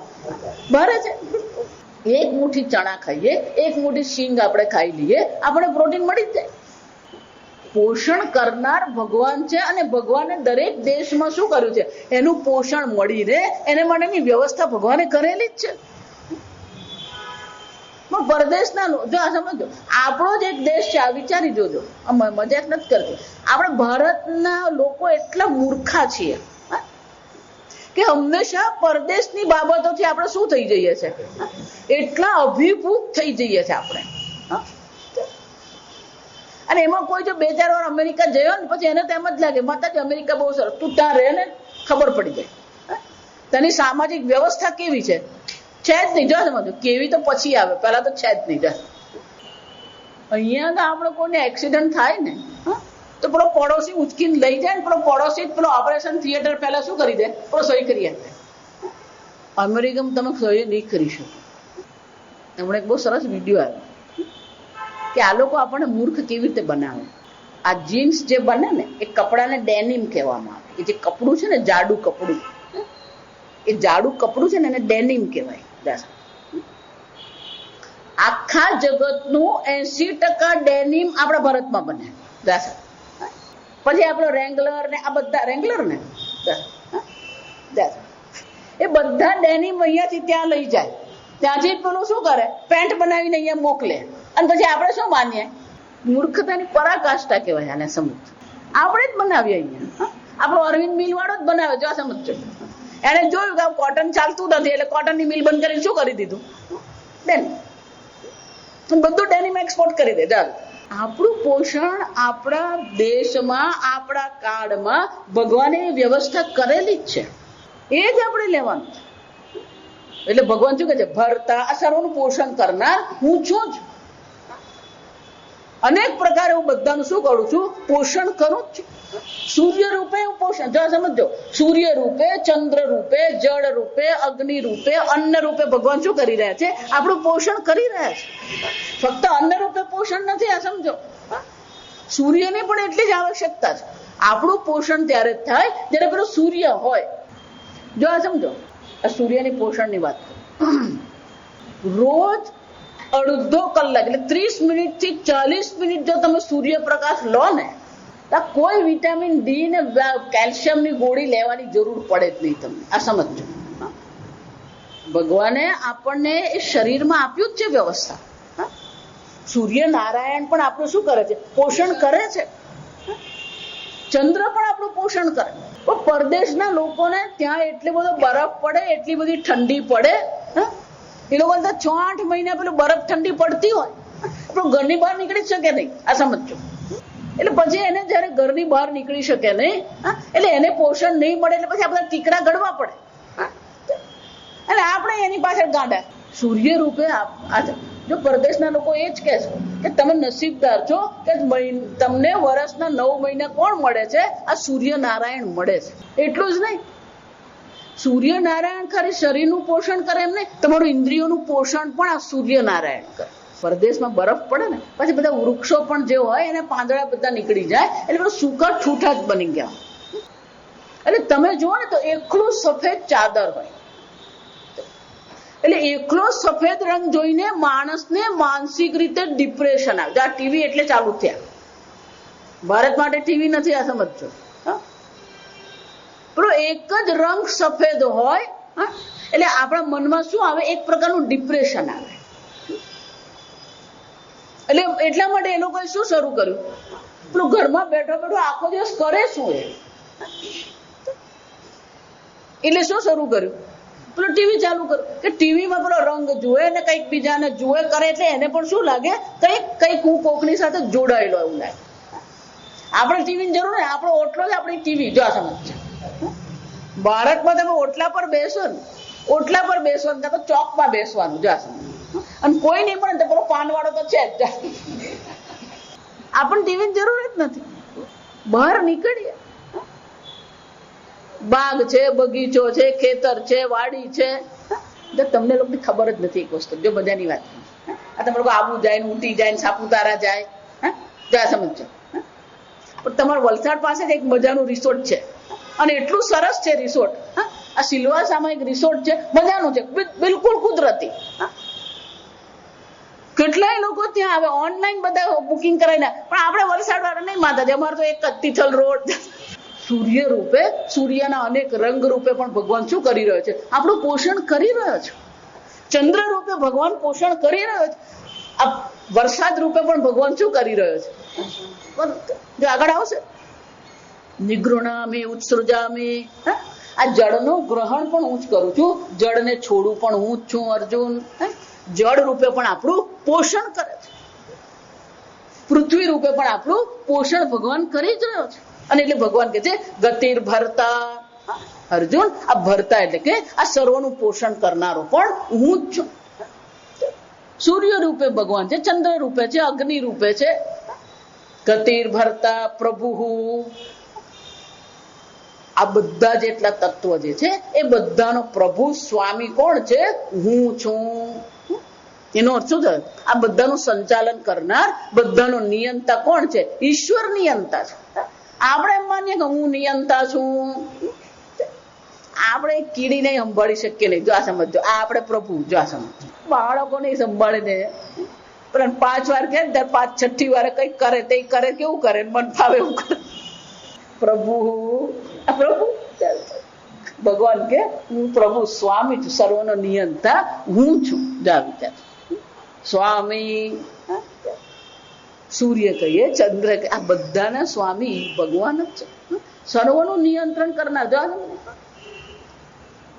S1: ભારે છે. એક મુઠ્ઠી ચણા ખાઈએ, એક મુઠ્ઠી શીંગ આપણે ખાઈ લઈએ, આપણે પ્રોટીન મળી જ જાય. પોષણ કરનાર ભગવાન છે, અને ભગવાને દરેક દેશમાં શું કર્યું છે? એનું પોષણ મળી રહે એને માટેની વ્યવસ્થા ભગવાને કરેલી જ છે. પણ પરદેશના જો આ સમજો, આપણો જ એક દેશ છે, આ વિચારી જોજો, મજાક નથી કરતી. આપણે ભારતના લોકો એટલા મૂર્ખા છીએ કે હંમેશા પરદેશની બાબતોથી આપણે શું થઈ જઈએ છે? એટલા અભિભૂત થઈ જઈએ છે આપણે. અને એમાં કોઈ જો 2-4 વાર અમેરિકા જયો ને પછી એને તો એમ જ લાગે માતાજી અમેરિકા બહુ સરસ, તું ત્યાં રહે ને ખબર પડી જાય તેની સામાજિક વ્યવસ્થા કેવી છે જ નહીં. જો સમજો, કેવી તો પછી આવે, પહેલા તો છે જ નહીં. અહીંયા તો આપણે કોઈને એક્સિડન્ટ થાય ને તો પેલો પડોશી ઉચકીને લઈ જાય ને પેલો પડોશી પેલો ઓપરેશન થિયેટર પહેલા શું કરી દે? પેલો સહી કરી આપે. અમેરિકામાં તમે સહી નહીં કરી શકો. હમણાં એક બહુ સરસ વિડીયો આવ્યો કે આ લોકો આપણને મૂર્ખ કેવી રીતે બનાવે. આ જીન્સ જે બને ને એ કપડાને ડેનિમ કહેવામાં આવે. એ જે કપડું છે ને, જાડું કપડું, એ જાડું કપડું છે ને એને ડેનિમ કહેવાય. આખા જગતનું 80% ડેનિમ આપણા ભારતમાં બને. પછી આપણો રેંગલર ને આ બધા રેંગલર ને એ બધા ડેનિમ અહીંયાથી ત્યાં લઈ જાય, ત્યાંથી પેલું શું કરે? પેન્ટ બનાવીને અહીંયા મોકલે. અને પછી આપણે શું માનીએ? મૂર્ખતાની પરાકાષ્ઠા કહેવાય આને. સમજ, આપણે જ બનાવીએ અહીંયા. આપણો અરવિંદ મિલ વાળો જ બનાવે. જો સમજો, એને જોયું કે કોટન ચાલતું નથી એટલે કોટનની મિલ બંધ કરીને શું કરી દીધું? ડેનિમ. બધું ડેનિમ એક્સપોર્ટ કરી દે. ચાલ, આપણું પોષણ આપણા દેશમાં આપણા કાળમાં ભગવાને વ્યવસ્થા કરેલી જ છે, એ જ આપણે લેવાનું છે. એટલે ભગવાન શું કહે છે? ભરતા, આ સર્વનું પોષણ કરનાર હું છું જ. અનેક પ્રકારે હું બધાનું શું કરું છું? પોષણ કરું જ છું. સૂર્ય રૂપે હું પોષણ, જો સમજો, સૂર્ય રૂપે, ચંદ્ર રૂપે, જળ રૂપે, અગ્નિ રૂપે, અન્ન રૂપે ભગવાન શું કરી રહ્યા છે? આપણું પોષણ કરી રહ્યા છે. ફક્ત અન્ન રૂપે પોષણ નથી, આ સમજો. સૂર્યની પણ એટલી જ આવશ્યકતા છે. આપણું પોષણ ત્યારે જ થાય જ્યારે પેલો સૂર્ય હોય. જો આ સમજો, આ સૂર્યની પોષણની વાત રોજ અડધો કલાક એટલે 30 મિનિટ થી 40 મિનિટ જો તમે સૂર્યપ્રકાશ લો ને, તો કોઈ વિટામિન ડી ને કેલ્શિયમની ગોળી લેવાની જરૂર પડે જ નહીં તમને. આ સમજો, ભગવાને આપણને એ શરીરમાં આપ્યું જ છે વ્યવસ્થા. સૂર્યનારાયણ પણ આપણું શું કરે છે? પોષણ કરે છે. ચંદ્ર પણ આપણું પોષણ કરે. પણ પરદેશના લોકોને ત્યાં એટલો બધો બરફ પડે, એટલી બધી ઠંડી પડે, એ લોકો 6-8 મહિના પેલું બરફ ઠંડી પડતી હોય, પણ ઘરની બહાર નીકળી શકે નહીં. આ સમજો. એટલે પછી એને જયારે ઘરની બહાર નીકળી શકે નહીં, એટલે એને પોષણ નહીં મળે, એટલે પછી આ બધા ટીકડા ગળવા પડે. અને આપણે એની પાછળ ગાંડા. સૂર્ય રૂપે જો પરદેશના લોકો એ જ કહે છે કે તમે નસીબદાર છો કે તમને વર્ષના 9 મહિના કોણ મળે છે? આ સૂર્યનારાયણ મળે છે. એટલું જ નહીં, સૂર્યનારાયણ ખાલી શરીરનું પોષણ કરે એમ નહીં, તમારું ઇન્દ્રિયોનું પોષણ પણ આ સૂર્યનારાયણ કરે. પરદેશમાં બરફ પડે ને, પછી બધા વૃક્ષો પણ જે હોય એને પાંદડા બધા નીકળી જાય, એટલે બધા સૂકા ઠૂઠા જ બની ગયા. એટલે તમે જુઓ ને તો એકલું સફેદ ચાદર હોય, એટલે એકલો સફેદ રંગ જોઈને માણસને માનસિક રીતે ડિપ્રેશન આવે. આ ટીવી એટલે ચાલુ થયા. ભારત માટે ટીવી નથી, આ સમજો. પણ એક જ રંગ સફેદ હોય એટલે આપણા મનમાં શું આવે? એક પ્રકારનું ડિપ્રેશન આવે. એટલે એટલા માટે એ લોકોએ શું શરૂ કર્યું? પેલું ઘરમાં બેઠો બેઠો આખો દિવસ કરે શું? એટલે શું શરૂ કર્યું? પેલું ટીવી ચાલુ કર્યું કે ટીવીમાં પેલો રંગ જુએ ને કંઈક બીજાને જુએ કરે, એટલે એને પણ શું લાગે? કંઈક હું કોકની સાથે જોડાયેલો એવું લાગે. આપણે ટીવીની જરૂર ને, આપણો ઓટલો જ આપણી ટીવી. જો આ સમજ. ભારતમાં તમે ઓટલા પર બેસો ને, ઓટલા પર બેસવાનું કાં તો ચોકમાં બેસવાનું. જો આ સમજ. અને કોઈ નહીં પણ તો પેલો પાનવાળો તો છે જ. આપણને ટીવીની જરૂર જ નથી. બહાર નીકળીએ, બાગ છે, બગીચો છે, ખેતર છે, વાડી છે. તમને લોકોની ખબર જ નથી એક વસ્તુ. જો બધાની વાત, આ તમે લોકો આબુ જાય ને, ઊટી જાય ને, સાપુતારા જાય, ત્યાં સમજો. પણ તમારા વલસાડ પાસે એક મજાનું રિસોર્ટ છે, અને એટલું સરસ છે રિસોર્ટ. આ સિલવાસામાં એક રિસોર્ટ છે, મજાનું છે, બિલકુલ કુદરતી. કેટલાય લોકો ત્યાં આવે, ઓનલાઈન બધા બુકિંગ કરાવીને. પણ આપણે વલસાડ વાળા નહીં માનતા. અમારે તો એક જ તિથલ રોડ. સૂર્ય રૂપે, સૂર્યના અનેક રંગ રૂપે પણ ભગવાન શું કરી રહ્યો છે? આપણું પોષણ કરી રહ્યો છે. ચંદ્ર રૂપે ભગવાન પોષણ કરી રહ્યો છે. આ વરસાદ રૂપે પણ ભગવાન શું કરી રહ્યો છે? જો આગળ આવશે, નિગૃણામી ઉત્સૃજામી. આ જળનું ગ્રહણ પણ હું જ કરું છું, જળને છોડું પણ હું જ છું. અર્જુન, જળ રૂપે પણ આપણું પોષણ કરે છે. પૃથ્વી રૂપે પણ આપણું પોષણ ભગવાન કરી જ રહ્યો છે. અને એટલે ભગવાન કહે છે ગતિર ભરતા. અર્જુન, આ ભરતા એટલે કે આ સર્વનું પોષણ કરનારો પણ હું જ છું. સૂર્ય રૂપે ભગવાન છે, ચંદ્ર રૂપે છે, અગ્નિ રૂપે છે. ગતિર ભરતા પ્રભુ. આ બધા જેટલા તત્વ જે છે એ બધાનો પ્રભુ સ્વામી કોણ છે? હું છું. એનો અર્થ શું થયો? આ બધાનું સંચાલન કરનાર, બધાનો નિયંતા કોણ છે? ઈશ્વર નિયંતા છે. આપણે એમ માનીએ કે હું નિયંતા છું. આપણે કીડી નહીં સંભાળી શકીએ નહીં. જો આ સમજો, આ આપણે પ્રભુ. જો આ સમજો, બાળકો નહીં સંભાળે ને, પણ 5 વાર કે 5-6ઠી વાર કઈક કરે, તે કરે, કેવું કરે? મન ફાવે એવું કરે. પ્રભુ, આ પ્રભુ. ભગવાન કે હું પ્રભુ સ્વામી છું, સર્વનો નિયંતા હું છું. જા વિચાર, સ્વામી. સૂર્ય કહીએ, ચંદ્ર કહીએ, આ બધાના સ્વામી ભગવાન જ છે. સર્વનું નિયંત્રણ કરનાર.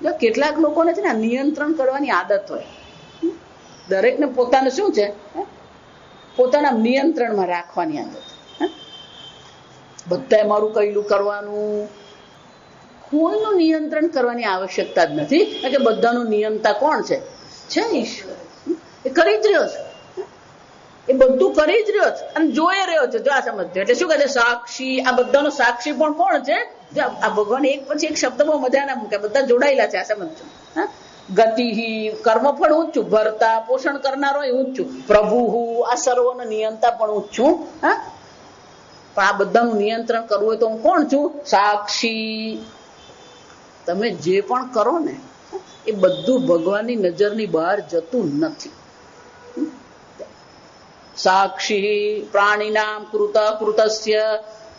S1: જો કેટલાક લોકોને છે ને નિયંત્રણ કરવાની આદત હોય. દરેકને પોતાને શું છે? પોતાના નિયંત્રણમાં રાખવાની આદત. બધાએ મારું કહેલું કરવાનું. કોઈનું નિયંત્રણ કરવાની આવશ્યકતા જ નથી, કારણ કે બધાનું નિયંતા કોણ છે? ઈશ્વર. એ કરી જ રહ્યો છે, એ બધું કરી જ રહ્યો છે અને જોઈ રહ્યો છે. જો આ સમજજો, એટલે શું કહે છે? સાક્ષી. આ બધાનો સાક્ષી પણ કોણ છે? આ ભગવાન એક પછી એક શબ્દ બહુ મજાના મૂકે, બધા જોડાયેલા છે. આ સમજજો. ગતિ, કર્મફળ હું જ છું, ભરતા પોષણ કરનારો હું જ છું, પ્રભુ આ સર્વનો નિયંતા પણ હું જ છું. પણ આ બધાનું નિયંત્રણ કરવું હોય તો હું કોણ છું? સાક્ષી. તમે જે પણ કરો ને એ બધું ભગવાનની નજરની બહાર જતું નથી. સાક્ષી પ્રાણીનામ કૃત કૃતસ્ય,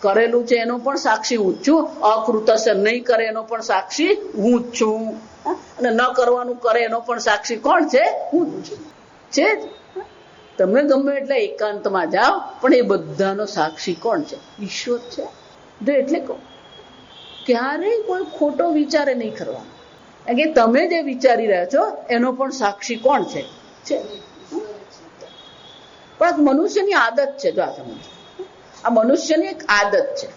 S1: કરેલું છે એનો પણ સાક્ષી હું જ છું, અકૃતસ્ય નહીં કરે એનો પણ સાક્ષી હું જ છું, અને ન કરવાનું કરે એનો પણ સાક્ષી કોણ છે? હું જ છું. છે જ. તમે ગમે એટલે એકાંતમાં જાઓ પણ એ બધાનો સાક્ષી કોણ છે? ઈશ્વર છે. જો એટલે કહું, ક્યારેય કોઈ ખોટો વિચારે નહીં કરવાનો, કારણ કે તમે જે વિચારી રહ્યા છો એનો પણ સાક્ષી કોણ છે? પણ મનુષ્યની આદત છે. જો આ સમજો, આ મનુષ્યની એક આદત છે.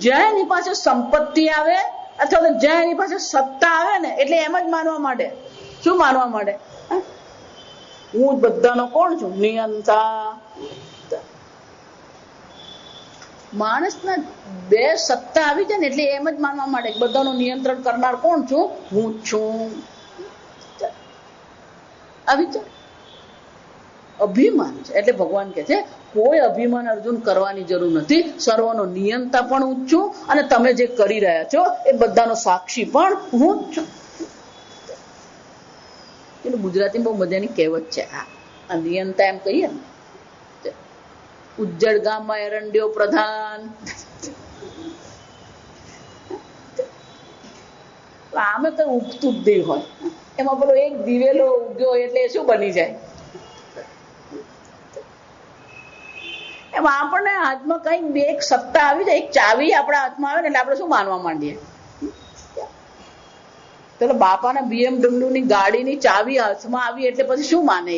S1: જ્યાં એની પાસે સંપત્તિ આવે અથવા તો જ્યાં એની પાસે સત્તા આવે ને, એટલે એમ જ માનવા માંડે. શું માનવા માંડે? હું બધાનો કોણ છું? નિયંતા. માણસના બે સત્તા આવી જાય ને એટલે એમ જ માનવા માંડે કે બધાનું નિયંત્રણ કરનાર કોણ છું? હું છું. આવી જાય અભિમાન છે. એટલે ભગવાન કહે છે કોઈ અભિમાન અર્જુન કરવાની જરૂર નથી, સર્વનો નિયંતા પણ હું જ છું, અને તમે જે કરી રહ્યા છો એ બધાનો સાક્ષી પણ હું જ છું. એટલે ગુજરાતી બહુ મજાની કહેવત છે આ નિયંતા એમ કહીએ ને. ઉજ્જડ ગામમાં એરંડિયો પ્રધાન. આમે તો ઉગતું જ દીવ હોય, એમાં પેલો એક દિવેલો ઉગ્યો એટલે શું બની જાય? એમાં આપણને હાથમાં કઈ એક સત્તા આવી જાય, એક ચાવી આપણા હાથમાં આવે ને એટલે આપણે શું માનવા માંડીએ? પેલો બાપાના BMW ની ગાડીની ચાવી હાથમાં આવી એટલે પછી શું માને?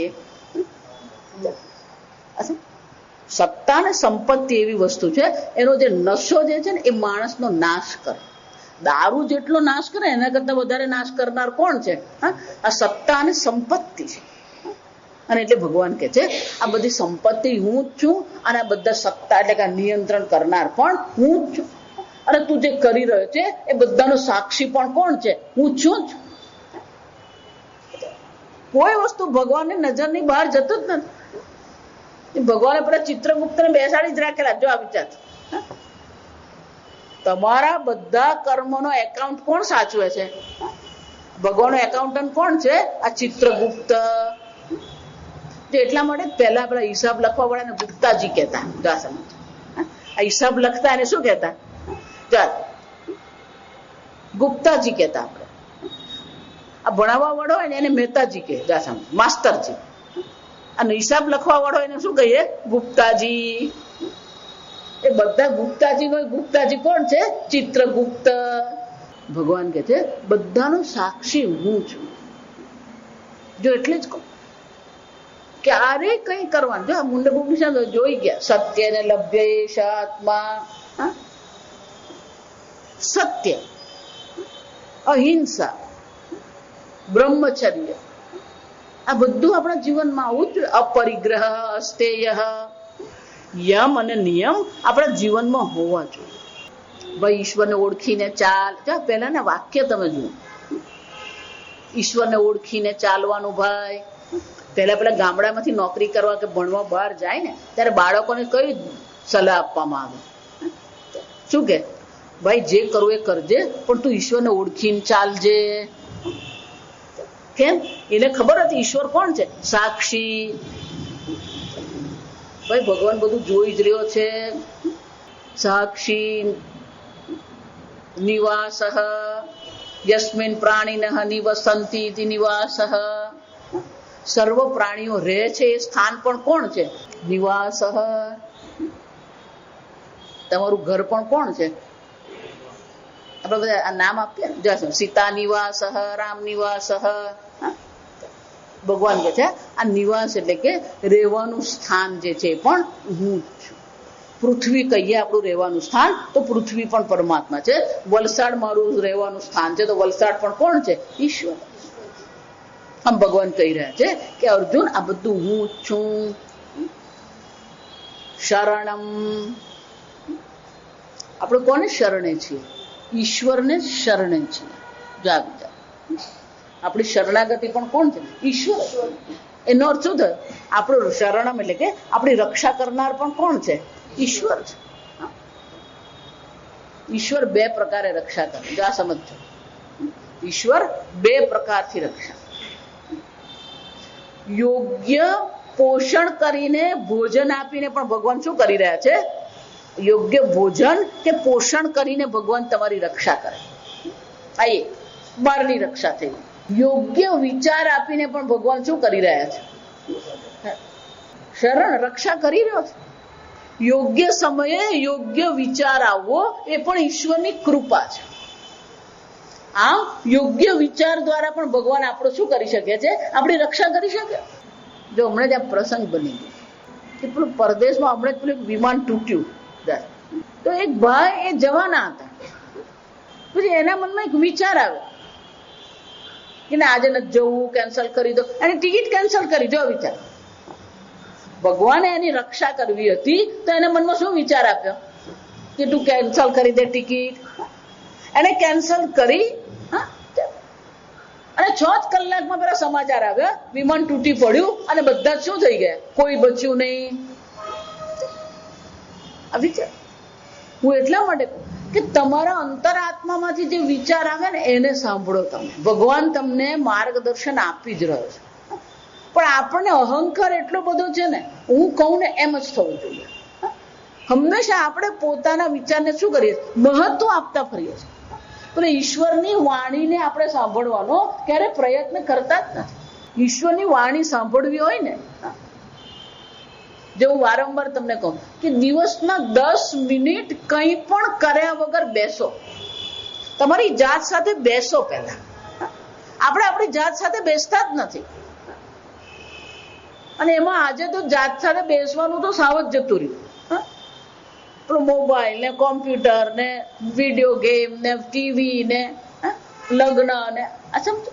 S1: સત્તા ને સંપત્તિ એવી વસ્તુ છે, એનો જે નશો જે છે ને એ માણસનો નાશ કરે. દારૂ જેટલો નાશ કરે એના કરતા વધારે નાશ કરનાર કોણ છે? આ સત્તા અને સંપત્તિ છે. અને એટલે ભગવાન કહે છે આ બધી સંપત્તિ હું જ છું, અને આ બધા સત્તા એટલે કે નિયંત્રણ કરનાર પણ હું જ છું, અને તું જે કરી રહ્યો છે એ બધાનો સાક્ષી પણ કોણ છે? હું છું જ. કોઈ વસ્તુ ભગવાનની નજરની બહાર જતું જ નથી. ભગવાને પેલા ચિત્રગુપ્તને બેસાડી જ રાખેલા. જો આ વિચાર, તમારા બધા કર્મનો એકાઉન્ટ કોણ સાચવે છે? ભગવાનનો એકાઉન્ટન્ટ કોણ છે? આ ચિત્રગુપ્ત. એટલા માટે પહેલા આપણા હિસાબ લખવા વાળાને ગુપ્તાજી કહેતા. આ હિસાબ લખતા એને શું કહેતા? ગુપ્તાજી કહેતા. આપણે આ ભણાવવા વાળો હોય ને એને મહેતાજી કહે, માસ્તરજી. અને હિસાબ લખવા વાળો એને શું કહીએ? ગુપ્તાજી. એ બધા ગુપ્તાજી નો ગુપ્તાજી કોણ છે? ચિત્રગુપ્ત. ભગવાન કહે છે બધાનો સાક્ષી હું છું. જો એટલે જ કહું, ક્યારે કઈ કરવાનું. જો મુંડભૂમિ જોઈ ગયા, સત્ય ને લભ્ય આત્મા. સત્ય, અહિંસા, બ્રહ્મચર્ય, આ બધું આપણા જીવનમાં આવું જ. અપરિગ્રહ, અસ્તેય, યમ અને નિયમ આપણા જીવનમાં હોવા જોઈએ. ભાઈ ઈશ્વરને ઓળખીને ચાલ. પહેલાના વાક્ય તમે જુઓ, ઈશ્વરને ઓળખીને ચાલવાનું. ભાઈ પેલા ગામડામાંથી નોકરી કરવા કે ભણવા બહાર જાય ને ત્યારે બાળકોને કઈ સલાહ આપવામાં આવે? શું કે ભાઈ જે કરવું એ કરજે, પણ તું ઈશ્વરને ઓળખીને ચાલજે. કેમ? એને ખબર હતી ઈશ્વર કોણ છે? સાક્ષી. ભાઈ ભગવાન બધું જોઈ જ રહ્યો છે. સાક્ષી. નિવાસ યસ્મિન પ્રાણીનઃ નિવસંતિ ઇતિ નિવાસ. સર્વ પ્રાણીઓ રહે છે એ સ્થાન પણ કોણ છે? નિવાસ. તમારું ઘર પણ કોણ છે? આપણે બધા આ નામ આપીએ ને, સીતા નિવાસ, રામ નિવાસ. ભગવાન કહે છે આ નિવાસ એટલે કે રહેવાનું સ્થાન જે છે પણ હું જ છું. પૃથ્વી કહીએ આપણું રહેવાનું સ્થાન, તો પૃથ્વી પણ પરમાત્મા છે. વલસાડ મારું રહેવાનું સ્થાન છે, તો વલસાડ પણ કોણ છે? ઈશ્વર. આમ ભગવાન કહી રહ્યા છે કે અર્જુન, આ બધું હું છું. શરણમ, આપણે કોને શરણે છીએ? ઈશ્વરને શરણે છીએ. આપણી શરણાગતિ પણ કોણ છે? ઈશ્વર. એનો અર્થ શું થયો? આપણું શરણમ એટલે કે આપણી રક્ષા કરનાર પણ કોણ છે? ઈશ્વર છે. ઈશ્વર બે પ્રકારે રક્ષા કરે. જો આ સમજો, ઈશ્વર બે પ્રકારથી રક્ષા. યોગ્ય પોષણ કરીને, ભોજન આપીને પણ ભગવાન શું કરી રહ્યા છે? યોગ્ય ભોજન કે પોષણ કરીને ભગવાન તમારી રક્ષા કરે. આ એક બહારની રક્ષા થઈ. યોગ્ય વિચાર આપીને પણ ભગવાન શું કરી રહ્યા છે? શરણ, રક્ષા કરી રહ્યો છે. યોગ્ય સમયે યોગ્ય વિચાર આવવો એ પણ ઈશ્વરની કૃપા છે. આમ યોગ્ય વિચાર દ્વારા પણ ભગવાન આપણો શું કરી શકે છે? આપણી રક્ષા કરી શકે. જો હમણાં જ આ પ્રસંગ બની ગયો કે પેલું પરદેશમાં હમણાં જ પેલું વિમાન તૂટ્યું, તો એક ભાઈ એ જવાના હતા. પછી એના મનમાં એક વિચાર આવ્યો કે ના, આજે નથી જવું, કેન્સલ કરી દો. એની ટિકિટ કેન્સલ કરી દો. વિચાર, ભગવાને એની રક્ષા કરવી હતી તો એના મનમાં શું વિચાર આપ્યો કે તું કેન્સલ કરી દે ટિકિટ. એને કેન્સલ કરી, અને 6 જ કલાકમાં પેલા સમાચાર આવ્યા, વિમાન તૂટી પડ્યું અને બધા જ શું થઈ ગયા? કોઈ બચ્યું નહીં. આ વિચાર હું એટલા માટે કહું કે તમારા અંતરાત્મામાંથી જે વિચાર આવે ને એને સાંભળો તમે. ભગવાન તમને માર્ગદર્શન આપી જ રહ્યો છે. પણ આપણને અહંકાર એટલો બધો છે ને, હું કહું ને એમ જ થવું જોઈએ. હંમેશા આપણે પોતાના વિચારને શું કરીએ? મહત્વ આપતા ફરીએ છીએ. પણ ઈશ્વરની વાણીને આપણે સાંભળવાનો ક્યારે પ્રયત્ન કરતા જ નથી. ઈશ્વરની વાણી સાંભળવી હોય ને, જો હું વારંવાર તમને કહું કે દિવસમાં 10 મિનિટ કંઈ પણ કર્યા વગર બેસો. તમારી જાત સાથે બેસો. પહેલા આપણે આપણી જાત સાથે બેસતા જ નથી. અને એમાં આજે તો જાત સાથે બેસવાનું તો સાવ જ જતું રહ્યું. મોબાઈલ ને, કોમ્પ્યુટર ને, વિડીયો ગેમ ને, ટીવી ને, લગ્ન ને, આ સમજો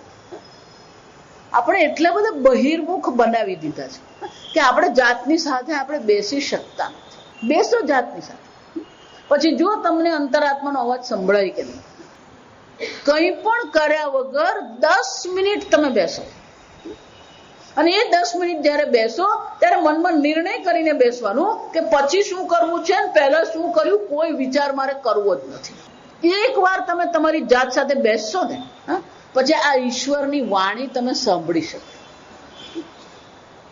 S1: આપણે એટલા બધા બહિર્મુખ બનાવી દીધા છે કે આપણે જાતની સાથે આપણે બેસી શકતા નથી. બેસો જાતની સાથે. પછી જો તમને અંતરાત્માનો અવાજ સંભળાય કે નહીં, કંઈ પણ કર્યા વગર 10 મિનિટ તમે બેસો. અને એ 10 મિનિટ જયારે બેસો ત્યારે મનમાં નિર્ણય કરીને બેસવાનું કે પછી શું કરવું છે ને પહેલા શું કર્યું, કોઈ વિચાર મારે કરવો જ નથી. એક વાર તમે તમારી જાત સાથે બેસશો ને, પછી આ ઈશ્વરની વાણી તમે સાંભળી શકો.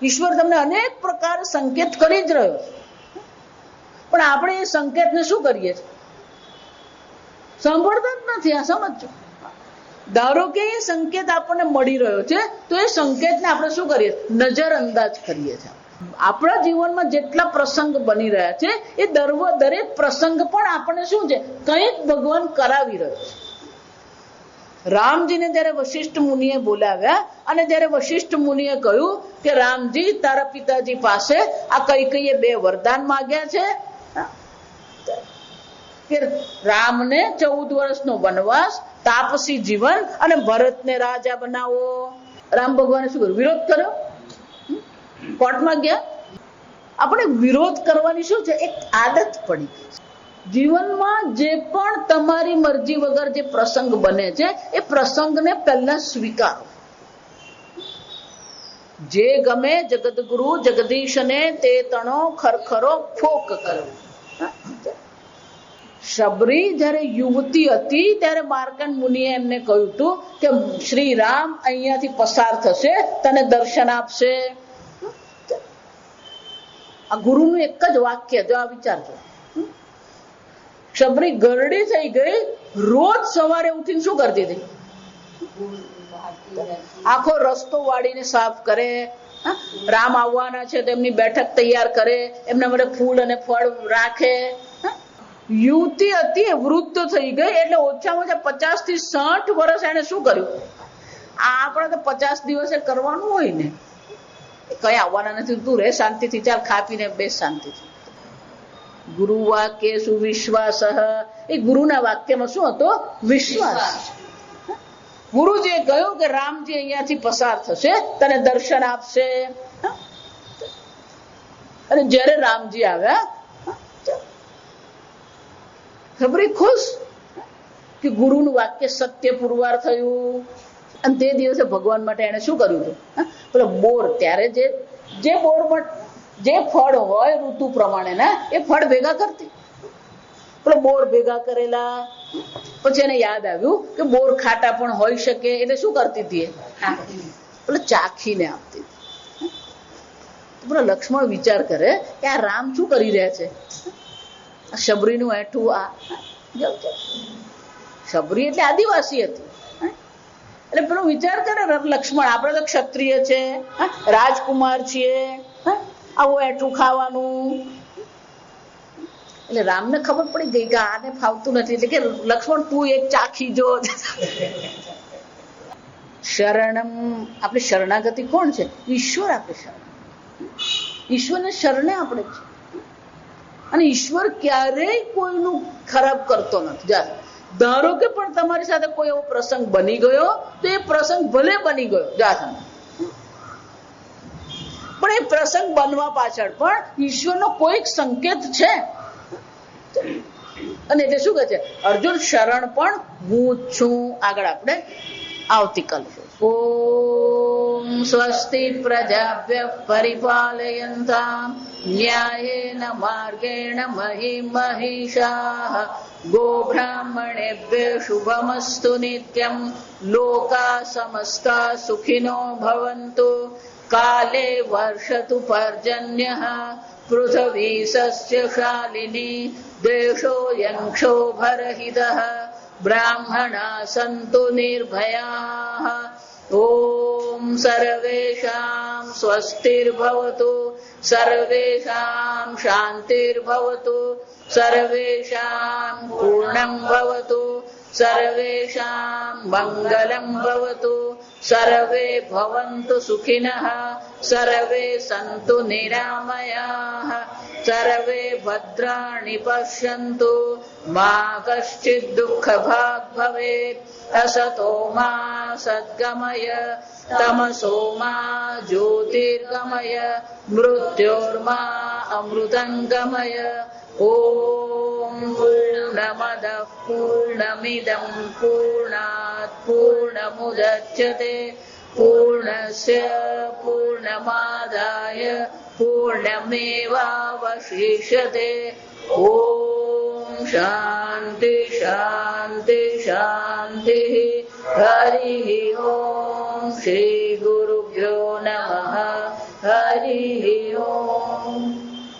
S1: ઈશ્વર તમને અનેક પ્રકાર સંકેત કરી જ રહ્યો છે, પણ આપણે એ સંકેતને શું કરીએ છીએ? સાંભળતા જ નથી. આ સમજો. ધારો કે એ સંકેત આપણને મળી રહ્યો છે તો એ સંકેતને આપણે શું કરીએ? નજર અંદાજ કરીએ છીએ. આપણા જીવનમાં જેટલા પ્રસંગ બની રહ્યા છે એ દરેક પ્રસંગ પણ આપણને શું છે? કંઈક ભગવાન કરાવી રહ્યો છે. રામજીને જયારે વશિષ્ઠ મુનિએ બોલાવ્યા અને જયારે વશિષ્ઠ મુનિએ કહ્યું કે રામજી, તારા પિતાજી પાસે આ કૈકેયીએ 2 વરદાન માંગ્યા છે કે રામને 14 વર્ષનો વનવાસ, તાપસી જીવન અને ભરતને રાજા બનાવો. રામ ભગવાને શું કર્યું? વિરોધ કર્યો. કોર્ટમાં ગયા. આપણે વિરોધ કરવાની શું છે? એક આદત પડી ગઈ છે. જીવનમાં જે પણ તમારી મરજી વગર જે પ્રસંગ બને છે એ પ્રસંગને પહેલા સ્વીકારો. જે ગમે જગદગુરુ જગદીશને તે તણો ખરખરો ફોક કરો. શબરી જયારે યુવતી હતી ત્યારે માર્કંડ મુનિએ એમને કહ્યું હતું કે શ્રી રામ અહીંયાથી પસાર થશે, તને દર્શન આપશે. આ ગુરુનું એક જ વાક્ય, જો આ વિચારજો. શબરી ગરડી થઈ ગઈ. રોજ સવારે ઉઠીને શું કરતી હતી? આખો રસ્તો વાળીને સાફ કરે. રામ આવવાના છે તો એમની બેઠક તૈયાર કરે, એમના માટે ફૂલ અને ફળ રાખે. યુવતી હતી, વૃદ્ધ થઈ ગઈ. એટલે ઓછામાં ઓછા 50 થી 60 વર્ષ એને શું કર્યું? આ આપણે તો 50 દિવસે કરવાનું હોય ને, કઈ આવવાના નથી, તું રે શાંતિથી, ચાલ ખા પીને બેસ શાંતિથી. ગુરુ વાક્યેષુ વિશ્વાસ. એ ગુરુના વાક્યમાં શું હતો? વિશ્વાસ. ગુરુજીએ કહ્યું કે રામજી અહીંયાથી પસાર થશે, તને દર્શન આપશે. અને જયારે રામજી આવ્યા, ખબરી ખુશ કે ગુરુનું વાક્ય સત્ય પુરવાર થયું. અને તે દિવસે ભગવાન માટે એને શું કર્યું હતું? પેલો બોર, ત્યારે જે બોરમાં જે ફળ હોય ઋતુ પ્રમાણે ના, એ ફળ ભેગા કરતી. પેલો બોર ભેગા કરેલા. પછી એને યાદ આવ્યું કે બોર ખાટા પણ હોઈ શકે, એટલે શું કરતી હતી? પેલો ચાખીને આપતી. પેલો લક્ષ્મણ વિચાર કરે કે આ રામ શું કરી રહ્યા છે? શબરીનું એઠું આ શબરી એટલે આદિવાસી હતી. એટલે પેલો વિચાર કરે લક્ષ્મણ, આપણે તો ક્ષત્રિય છે, રાજકુમાર છીએ, આવું એઠું ખાવાનું. એટલે રામને ખબર પડી ગઈ કે આને ફાવતું નથી. એટલે કે લક્ષ્મણ તું એક ચાખી જો. શરણમ, આપણી શરણાગતિ કોણ છે? ઈશ્વર. આપણે શરણ, ઈશ્વરને શરણે આપણે છે. અને ઈશ્વર ક્યારેય કોઈનું ખરાબ કરતો નથી. ધારો કે પણ તમારી સાથે કોઈ એવો પ્રસંગ બની ગયો, તો એ પ્રસંગ ભલે બની ગયો, પણ એ પ્રસંગ બનવા પાછળ પણ ઈશ્વરનો કોઈક સંકેત છે. અને એટલે શું કહે છે અર્જુન? શરણ પણ હું છું. આગળ આપણે આવતીકાલ. ઓમ સ્વસ્તિ પ્રજાભ્ય પરિપાલયન્તામ ન્યાયેન માર્ગેણ મહિમ મહિષાઃ ગોબ્રાહ્મણેભ્ય શુભમસ્તુ નિત્યં લોકા સમસ્તા સુખિનો ભવન્તુ કાલે વર્ષતુ પર્જન્યઃ પૃથ્વી સસ્યશાલિની દેશોऽયં ક્ષોભરહિતઃ બ્રાહ્મણા સન્તુ નિર્ભયાઃ. ઓમ સર્વેષાં સ્વસ્તિર્ભવતુ, સર્વેષાં શાંતિર્ભવતુ, સર્વેષાં પૂર્ણં ભવતુ, સર્વેષાં મંગલં ભવતુ, સર્વે ભવन्तુ સુખિનઃ, સર્વે સન્તુ નિરામયાઃ, સર્વે ભદ્રાણિ પશ્યन्तુ મા કશ્ચિદ દુઃખભાગ ભવેत्. અસતો મા સદ્ગમય, તમસો મા જ્યોતિર્ગમય, મૃત્યોર્મા અમૃતંગમય. ઓમ પૂર્ણમદઃ પૂર્ણમિદં પૂર્ણાત પૂર્ણમુદચ્યતે પૂર્ણસ્ય પૂર્ણમાદાય પૂર્ણમેવાવશિષ્યતે. ઓમ શાંતિ શાંતિ શાંતિ. હરિ ઓમ. શ્રી ગુરુભ્યો નમઃ. હરિ ઓમ.